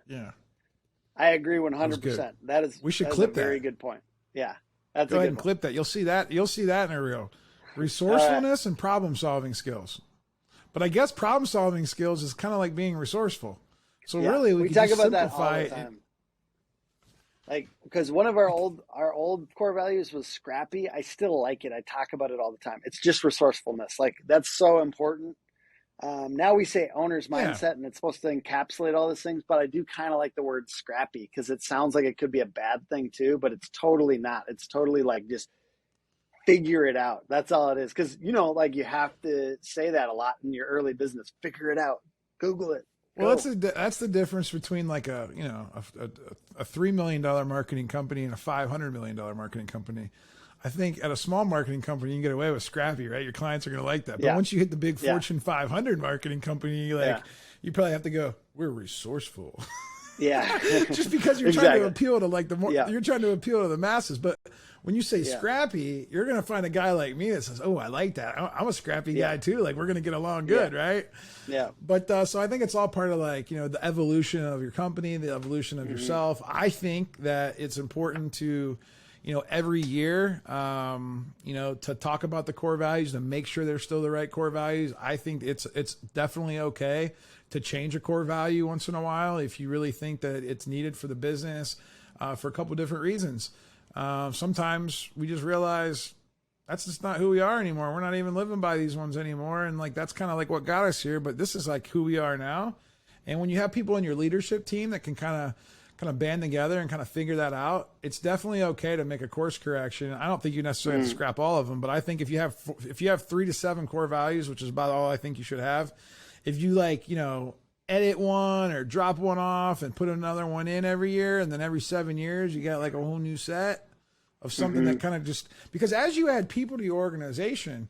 Yeah. I agree 100%. That is, we should that clip is a very that. good point. Yeah. That's Go ahead good and one. clip that. You'll see that in a reel. Resourcefulness and problem solving skills. But I guess problem solving skills is kind of like being resourceful. So really we talk just about that all simplify the time. Like, because one of our old core values was scrappy. I still like it. I talk about it all the time. It's just resourcefulness. Like that's so important. Now we say owner's mindset, and it's supposed to encapsulate all these things, but I do kind of like the word scrappy because it sounds like it could be a bad thing too, but it's totally not. It's totally like just figure it out. That's all it is. Because, like you have to say that a lot in your early business. Figure it out. Google it. Well, that's the difference between like a $3 million marketing company and a $500 million marketing company. I think at a small marketing company, you can get away with scrappy, right? Your clients are going to like that. But once you hit the big Fortune 500 marketing company, you probably have to go, we're resourceful. Yeah. Just because you're trying to appeal to like you're trying to appeal to the masses. But when you say scrappy, you're going to find a guy like me that says, oh, I like that. I'm a scrappy guy too. Like we're going to get along good. Right. Yeah. But so I think it's all part of like, the evolution of your company, the evolution of yourself. I think that it's important to, every year, to talk about the core values and make sure they're still the right core values. I think it's definitely okay to change a core value once in a while if you really think that it's needed for the business, for a couple different reasons. Sometimes we just realize that's just not who we are anymore. We're not even living by these ones anymore. And like, that's kind of like what got us here, but this is like who we are now. And when you have people in your leadership team that can kind of band together and kind of figure that out, it's definitely okay to make a course correction. I don't think you necessarily have to scrap all of them, but I think if you have 3 to 7 core values, which is about all I think you should have, if you edit one or drop one off and put another one in every year, and then every 7 years you got like a whole new set of something that kind of just, because as you add people to your organization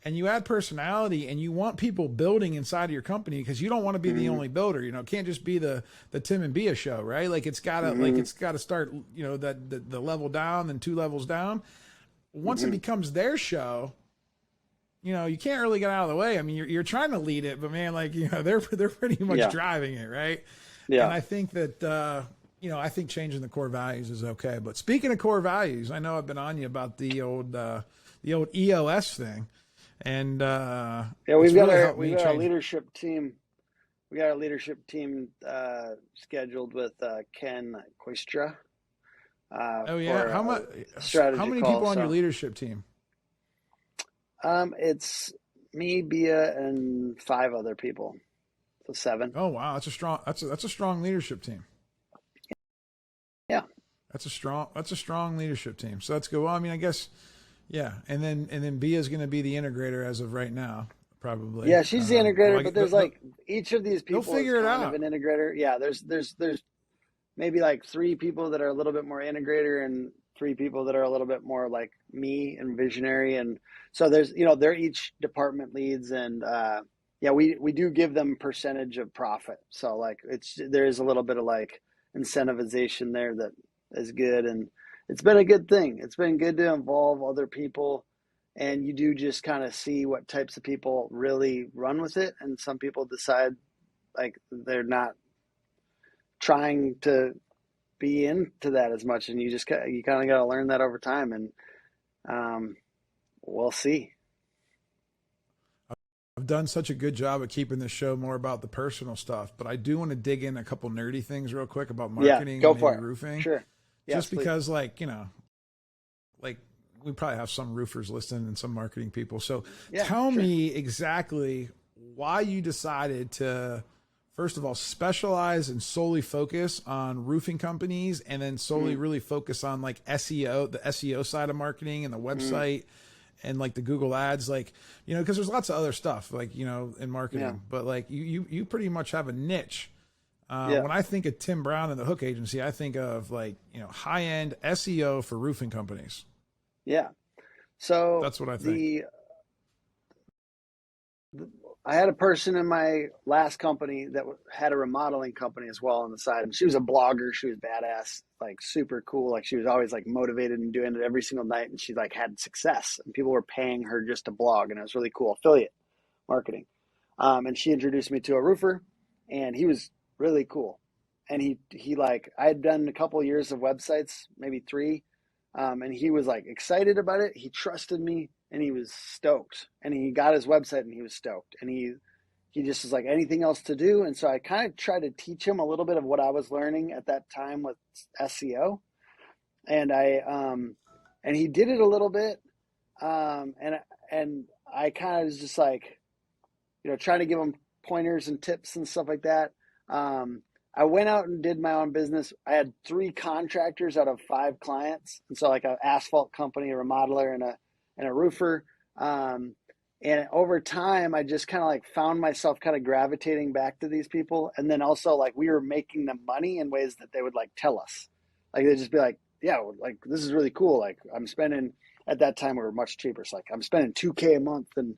and you add personality and you want people building inside of your company, because you don't want to be the only builder, it can't just be the Tim and Bia show, right? Like it's gotta start, the level down, then 2 levels down. Once it becomes their show, you can't really get out of the way. I mean, you're trying to lead it, but man, like, they're pretty much driving it, right? Yeah. And I think that, I think changing the core values is okay. But speaking of core values, I know I've been on you about the old EOS thing, and we've got our leadership team. We got our leadership team scheduled with Ken Koistra. How many people on your leadership team? It's me, Bia, and 5 other people, so 7. Oh wow, that's a strong leadership team. Yeah, that's a strong leadership team. So that's good. Well, I mean, I guess, and then Bia is going to be the integrator as of right now, probably. Yeah, she's the integrator, but there's each of these people they'll figure is it kind out. of an integrator. Yeah, there's maybe like 3 people that are a little bit more integrator and 3 people that are a little bit more like me and visionary. And so there's, they're each department leads, and yeah, we do give them percentage of profit. So like there is a little bit of like incentivization there that is good, and it's been a good thing. It's been good to involve other people, and you do just kind of see what types of people really run with it, and some people decide like they're not trying to be into that as much, and you kind of got to learn that over time, and we'll see. I've done such a good job of keeping the show more about the personal stuff, but I do want to dig in a couple nerdy things real quick about marketing Go and for maybe it. roofing. Sure. Yes, just because, like, you know, like we probably have some roofers listening and some marketing people. So tell me exactly why you decided to, first of all, specialize and solely focus on roofing companies, and then solely really focus on like SEO, the SEO side of marketing and the website. And like the Google ads, like, you know, because there's lots of other stuff like, you know, in marketing, but like you pretty much have a niche. When I think of Tim Brown and the Hook Agency, I think of like, you know, high end SEO for roofing companies. Yeah. So that's what I think. I had a person in my last company that had a remodeling company as well on the side. And she was a blogger. She was badass, like super cool. Like she was always like motivated and doing it every single night. And she like had success, and people were paying her just to blog. And it was really cool. Affiliate marketing. And she introduced me to a roofer, and he was really cool. And he like, I had done a couple of years of websites, maybe 3. And he was like excited about it. He trusted me, and he was stoked, and he got his website and he was stoked, and he just was like, anything else to do? And so I kind of tried to teach him a little bit of what I was learning at that time with SEO. And and he did it a little bit. And I kind of was just like, you know, trying to give him pointers and tips and stuff like that. I went out and did my own business. I had 3 contractors out of 5 clients. And so like an asphalt company, a remodeler, and a roofer. And over time, I just kind of like found myself kind of gravitating back to these people. And then also like we were making them money in ways that they would like tell us. Like they'd just be like, yeah, like this is really cool. Like I'm spending, at that time we were much cheaper. So like I'm spending $2,000 a month and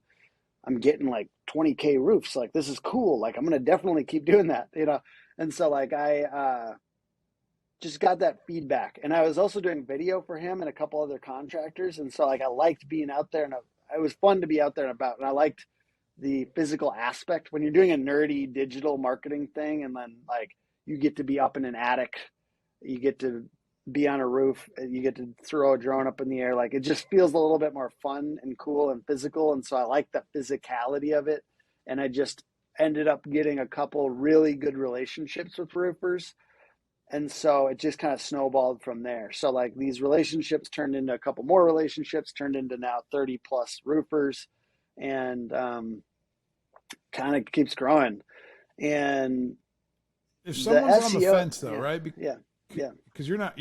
I'm getting like 20K roofs. Like this is cool. Like I'm going to definitely keep doing that, you know? And so like I just got that feedback. And I was also doing video for him and a couple other contractors. And so like I liked being out there, and it was fun to be out there and about. And I liked the physical aspect when you're doing a nerdy digital marketing thing. And then like you get to be up in an attic, you get to be on a roof, you get to throw a drone up in the air. Like it just feels a little bit more fun and cool and physical. And so I like the physicality of it. And I just ended up getting a couple really good relationships with roofers. And so it just kind of snowballed from there. So like these relationships turned into a couple more relationships, turned into now 30 plus roofers, and kind of keeps growing. And if someone's SEO, on the fence though, right? Yeah. Because you're not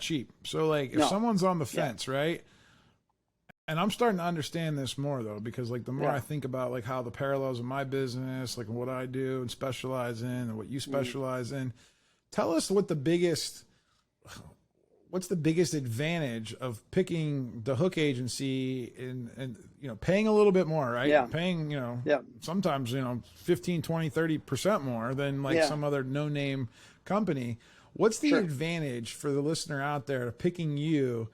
cheap. So like if someone's on the fence, right? And I'm starting to understand this more though, because like the more I think about like how the parallels of my business, like what I do and specialize in, and what you specialize in, tell us what's the biggest advantage of picking the Hook Agency and you know, paying a little bit more, right? Yeah. Paying, you know, sometimes, you know, 15, 20, 30% more than like some other no-name company. What's the advantage for the listener out there picking you?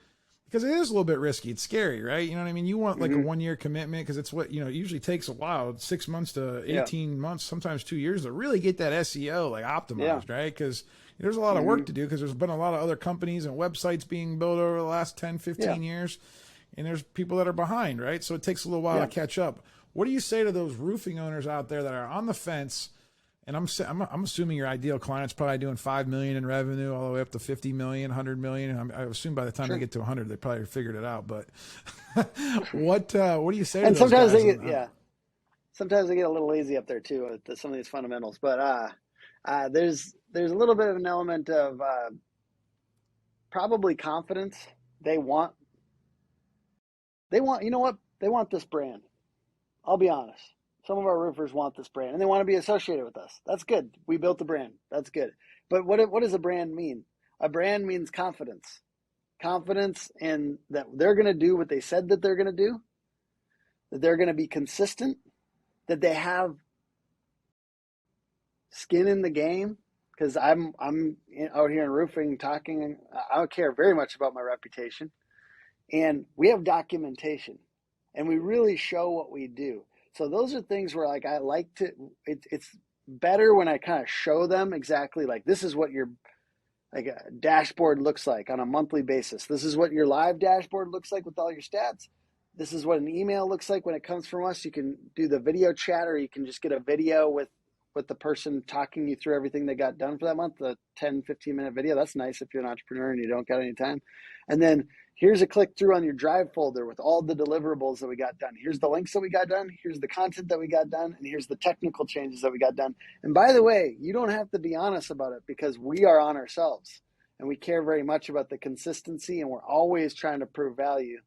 Because it is a little bit risky. It's scary, right? You know what I mean? You want like a 1-year commitment, because it's what, you know, it usually takes a while, 6 months to 18 months, sometimes 2 years to really get that SEO like optimized, right? Because there's a lot of work to do, because there's been a lot of other companies and websites being built over the last 10, 15 years. And there's people that are behind, right? So it takes a little while to catch up. What do you say to those roofing owners out there that are on the fence? And I'm assuming your ideal client's probably doing $5 million in revenue all the way up to 50 million, 100 million. I assume by the time they get to 100, they probably figured it out. But what do you say to those sometimes guys? They get, sometimes they get a little lazy up there too with some of these fundamentals. But there's a little bit of an element of probably confidence. They want, you know what? They want this brand. I'll be honest. Some of our roofers want this brand, and they want to be associated with us. That's good. We built the brand. That's good. But what does a brand mean? A brand means confidence. Confidence in that they're going to do what they said that they're going to do, that they're going to be consistent, that they have skin in the game, because I'm out here in roofing talking. I don't care very much about my reputation, and we have documentation, and we really show what we do. So those are things where like I like to. It's better when I kind of show them exactly like this is what your like a dashboard looks like on a monthly basis. This is what your live dashboard looks like with all your stats. This is what an email looks like when it comes from us. You can do the video chat, or you can just get a video with the person talking you through everything they got done for that month, the 10, 15-minute video. That's nice if you're an entrepreneur and you don't got any time. And then here's a click through on your Drive folder with all the deliverables that we got done. Here's the links that we got done. Here's the content that we got done. And here's the technical changes that we got done. And by the way, you don't have to be honest about it, because we are on ourselves and we care very much about the consistency, and we're always trying to prove value.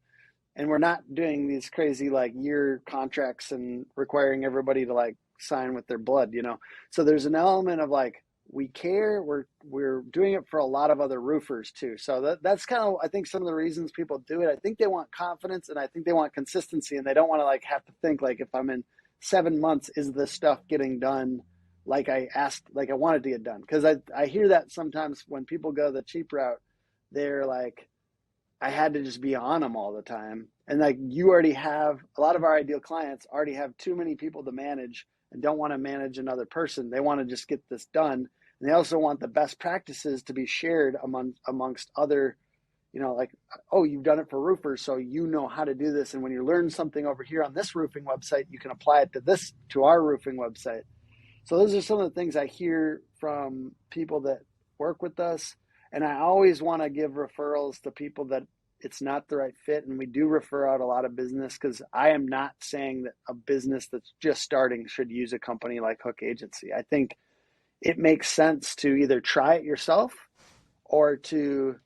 And we're not doing these crazy like year contracts and requiring everybody to like sign with their blood, you know? So there's an element of like, we care, we're doing it for a lot of other roofers too. So that's kind of, I think, some of the reasons people do it. I think they want confidence, and I think they want consistency, and they don't want to like have to think like, if I'm in 7 months, is this stuff getting done like I asked, like I wanted to get done? Because I hear that sometimes when people go the cheap route, they're like, I had to just be on them all the time. And like, you already have, a lot of our ideal clients already have too many people to manage and don't want to manage another person. They want to just get this done. And they also want the best practices to be shared amongst other, you know, like, oh, you've done it for roofers, so you know how to do this. And when you learn something over here on this roofing website, you can apply it to our roofing website. So those are some of the things I hear from people that work with us. And I always want to give referrals to people that it's not the right fit. And we do refer out a lot of business, because I am not saying that a business that's just starting should use a company like Hook Agency. I think it makes sense to either try it yourself, or to,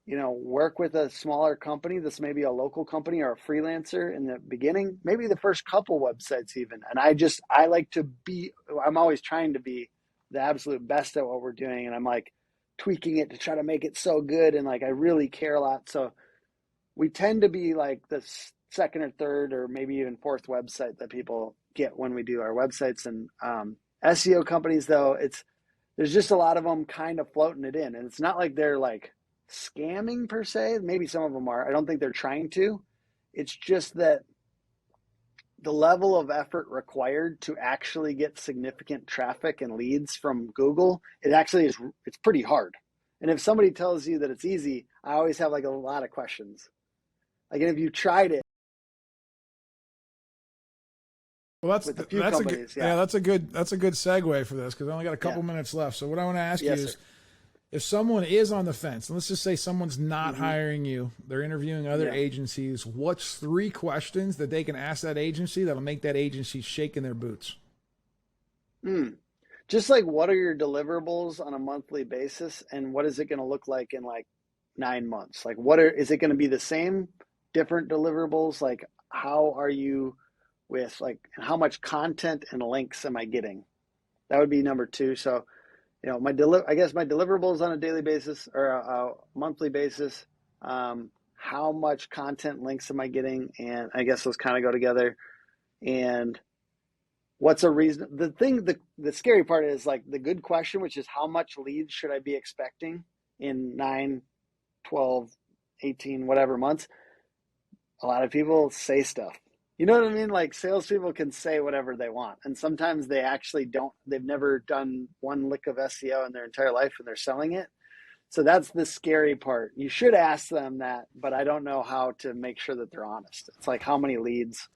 you know, work with a smaller company that's maybe a local company or a freelancer in the beginning, maybe the first couple websites even. And I like to I'm always trying to be the absolute best at what we're doing. And I'm like tweaking it to try to make it so good. And like, I really care a lot. So we tend to be like the second or third or maybe even fourth website that people get when we do our websites. And SEO companies, though, there's just a lot of them kind of floating it in. And it's not like they're like scamming per se. Maybe some of them are. I don't think they're trying to. It's just that the level of effort required to actually get significant traffic and leads from Google, it's pretty hard. And if somebody tells you that it's easy, I always have like a lot of questions. Like, and if you tried it, well, that's a good segue for this, because I only got a couple minutes left. So what I want to ask you is, if someone is on the fence, and let's just say someone's not hiring you, they're interviewing other agencies, what's 3 questions that they can ask that agency that'll make that agency shake in their boots? Just like, what are your deliverables on a monthly basis, and what is it going to look like in like 9 months? Like, is it going to be the same, different deliverables? Like, how are you with, like, how much content and links am I getting? That would be number 2. So, you know, I guess my deliverables on a daily basis or a monthly basis. How much content links am I getting? And I guess those kind of go together. And what's a reason? The scary part is like the good question, which is how much leads should I be expecting in 9, 12, 18, whatever months? A lot of people say stuff. You know what I mean? Like, salespeople can say whatever they want. And sometimes they actually don't. They've never done one lick of SEO in their entire life, and they're selling it. So that's the scary part. You should ask them that, but I don't know how to make sure that they're honest. It's like, how many leads?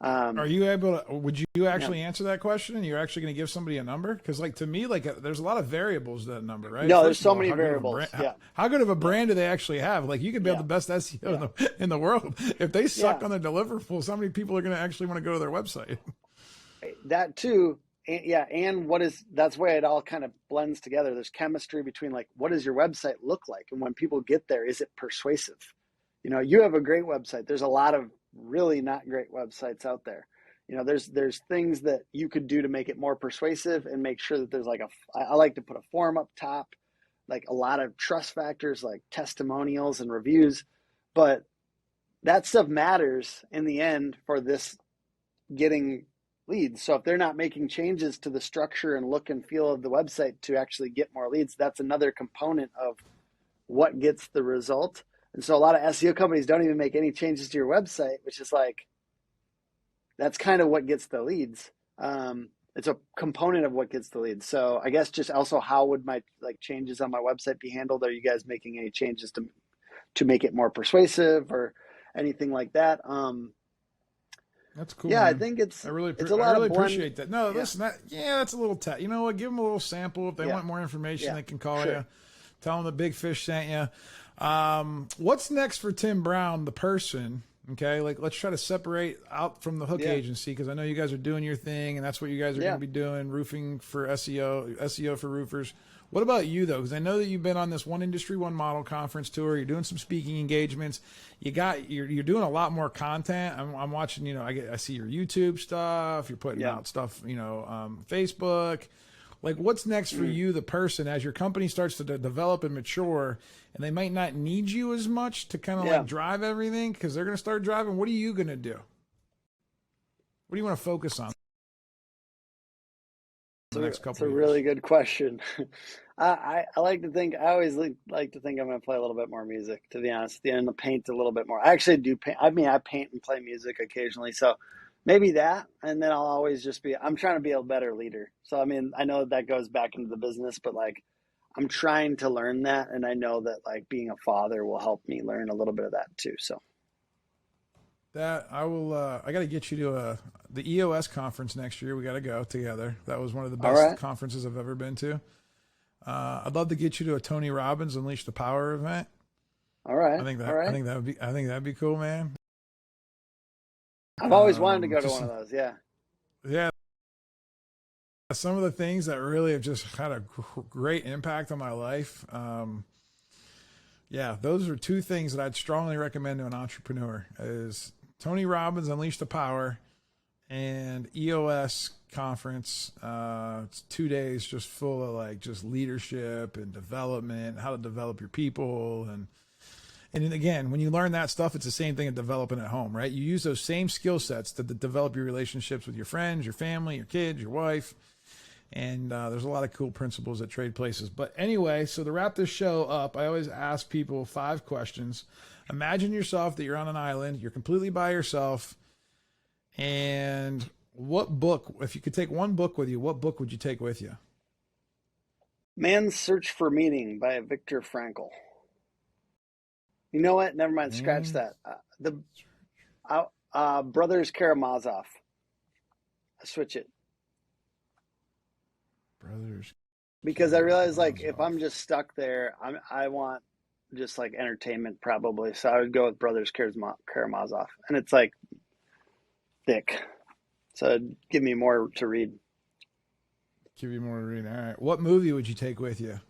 Are you able to, would you actually answer that question, and you're actually going to give somebody a number? Because like, to me, like, there's a lot of variables to that number, right? No, there's so many variables. How good of a brand do they actually have? Like, you could build the best SEO in the world. If they suck on their deliverables, how many people are going to actually want to go to their website? That too. And that's why it all kind of blends together. There's chemistry between, like, what does your website look like? And when people get there, is it persuasive? You know, you have a great website. There's a lot of really not great websites out there. You know, there's things that you could do to make it more persuasive and make sure that there's like I like to put a form up top, like a lot of trust factors like testimonials and reviews. But that stuff matters in the end for this getting leads. So if they're not making changes to the structure and look and feel of the website to actually get more leads, that's another component of what gets the result. And so a lot of SEO companies don't even make any changes to your website, which is like, that's kind of what gets the leads. It's a component of what gets the leads. So I guess just also, how would my like changes on my website be handled? Are you guys making any changes to make it more persuasive or anything like that? That's cool. Yeah, man. I think it's I really of appreciate that. No, yeah. listen, that's a little you know what? Give them a little sample. If they want more information, they can call you. Tell them the Big Fish sent you. What's next for Tim Brown, the person? Okay, like let's try to separate out from the hook agency, because I know you guys are doing your thing, and that's what you guys are going to be doing, roofing for SEO for roofers. What about you though? Because I know that you've been on this One Industry, One Model conference tour. You're doing some speaking engagements. You're doing a lot more content. I'm watching. You know, I see your YouTube stuff. You're putting out stuff. You know, Facebook. Like, what's next for you, the person, as your company starts to develop and mature, and they might not need you as much to kind of like drive everything, because they're going to start driving. What are you going to do? What do you want to focus on? It's a really good question. I like to think, I always like to think I'm going to play a little bit more music, to be honest, and paint a little bit more. I actually do paint. I mean, I paint and play music occasionally. So maybe that, and then I'll always I'm trying to be a better leader. So, I mean, I know that goes back into the business, but like, I'm trying to learn that. And I know that like being a father will help me learn a little bit of that too. So that I will, I got to get you to the EOS conference next year. We got to go together. That was one of the best conferences I've ever been to. I'd love to get you to a Tony Robbins Unleash the Power event. All right. I think that'd be cool, man. I've always wanted to go to one of those. Yeah. Yeah. Some of the things that really have just had a great impact on my life. Yeah, those are two things that I'd strongly recommend to an entrepreneur: is Tony Robbins Unleash the Power and EOS conference. It's 2 days just full of like just leadership and development, how to develop your people. And again, when you learn that stuff, it's the same thing as developing at home, right? You use those same skill sets to develop your relationships with your friends, your family, your kids, your wife. And there's a lot of cool principles that trade places. But anyway, so to wrap this show up, I always ask people 5 questions. Imagine yourself that you're on an island, you're completely by yourself. And what book, if you could take one book with you, what book would you take with you? Man's Search for Meaning by Viktor Frankl. You know what? Never mind. Scratch that. Brothers Karamazov. Switch it. Brothers. Because I realize, like, if I'm just stuck there, I want just like entertainment probably. So I would go with Brothers Karamazov, and it's like thick, so it'd give me more to read. Give you more to read. All right. What movie would you take with you?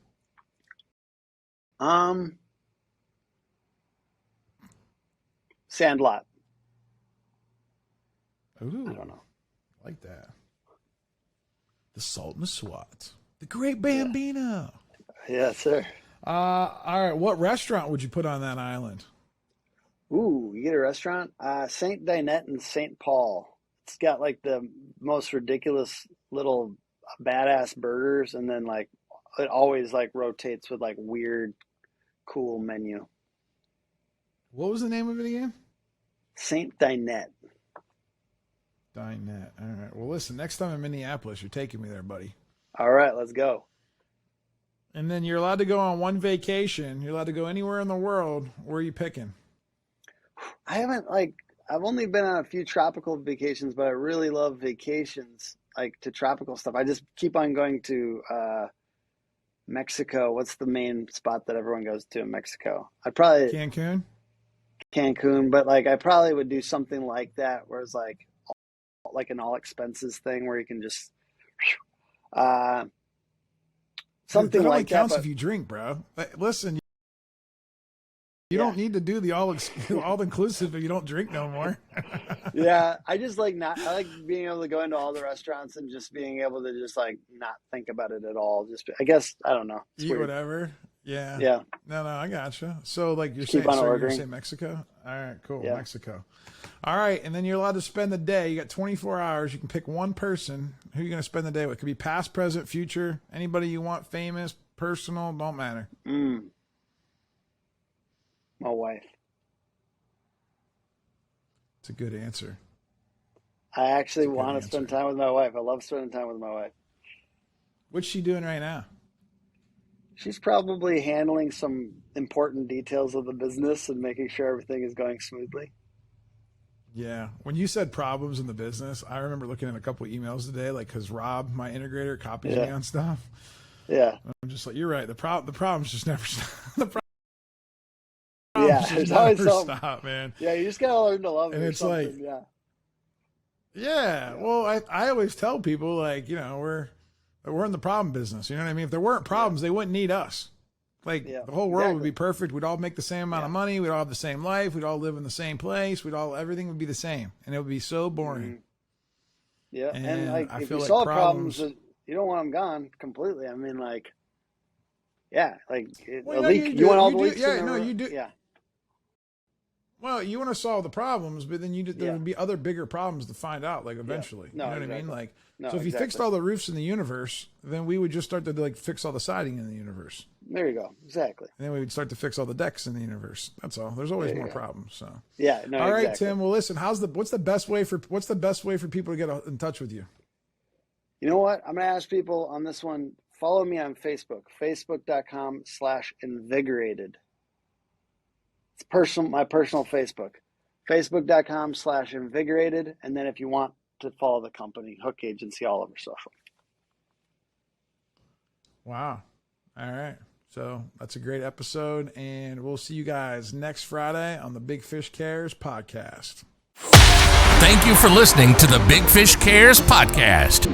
Sandlot. Ooh, I don't know. I like that. The Salt and the Swat. The Great Bambino. Yeah, sir. All right. What restaurant would you put on that island? Ooh, you get a restaurant? St. Dinette in St. Paul. It's got like the most ridiculous little badass burgers, and then like it always like rotates with like weird, cool menu. What was the name of it again? St. Dinette. Dinette. All right. Well, listen, next time in Minneapolis, you're taking me there, buddy. All right, let's go. And then you're allowed to go on one vacation. You're allowed to go anywhere in the world. Where are you picking? I've only been on a few tropical vacations, but I really love vacations, like to tropical stuff. I just keep on going to Mexico. What's the main spot that everyone goes to in Mexico? I'd probably Cancun, but like I probably would do something like that, where it's like an all expenses thing where you can just something that only like counts that. If you drink, bro. Listen, you don't need to do the all inclusive if you don't drink no more. Yeah, I like being able to go into all the restaurants and just being able to just like not think about it at all. Just, I guess, I don't know. It's Eat weird. whatever. Yeah. Yeah. No, I gotcha. So like you're Keep saying, on so you're ordering. gonna say Mexico? All right, cool. Yeah. Mexico. All right, and then you're allowed to spend the day. You got 24 hours. You can pick one person who you're gonna spend the day with. It could be past, present, future. Anybody you want, famous, personal, don't matter. My wife. It's a good answer. I actually That's a good want to answer. spend time with my wife. I love spending time with my wife. What's she doing right now? She's probably handling some important details of the business and making sure everything is going smoothly. Yeah. When you said problems in the business, I remember looking at a couple of emails today, like because Rob, my integrator, copies me on stuff. Yeah. I'm just like, you're right. The problems just never stop. The Yeah. There's always something. stop, man. Yeah. You just got to learn to love it. And or it's something. like, yeah. Well, I always tell people, like, you know, we're in the problem business. You know what I mean? If there weren't problems, they wouldn't need us. Like the whole world would be perfect. We'd all make the same amount of money. We'd all have the same life. We'd all live in the same place. Everything would be the same, and it would be so boring. Yeah, and like I if feel you like solve problems, you don't want them gone completely. I mean, like, a leak. You want all the leaks? You do. Yeah. Well, you want to solve the problems, but then there would be other bigger problems to find out, like eventually. No, you know what exactly. I mean? Like, No, so if you fixed all the roofs in the universe, then we would just start to like fix all the siding in the universe. There you go. Exactly. And then we would start to fix all the decks in the universe. That's all. There's always more problems. So yeah. No. All right, exactly. Tim. Well, listen. What's the best way for people to get in touch with you? You know what? I'm going to ask people on this one. Follow me on Facebook. Facebook.com/invigorated. It's my personal Facebook. Facebook.com/invigorated. And then if you want to follow the company, Hook Agency, all over social. Wow. All right. So that's a great episode. And we'll see you guys next Friday on the Big Fish Cares podcast. Thank you for listening to the Big Fish Cares podcast.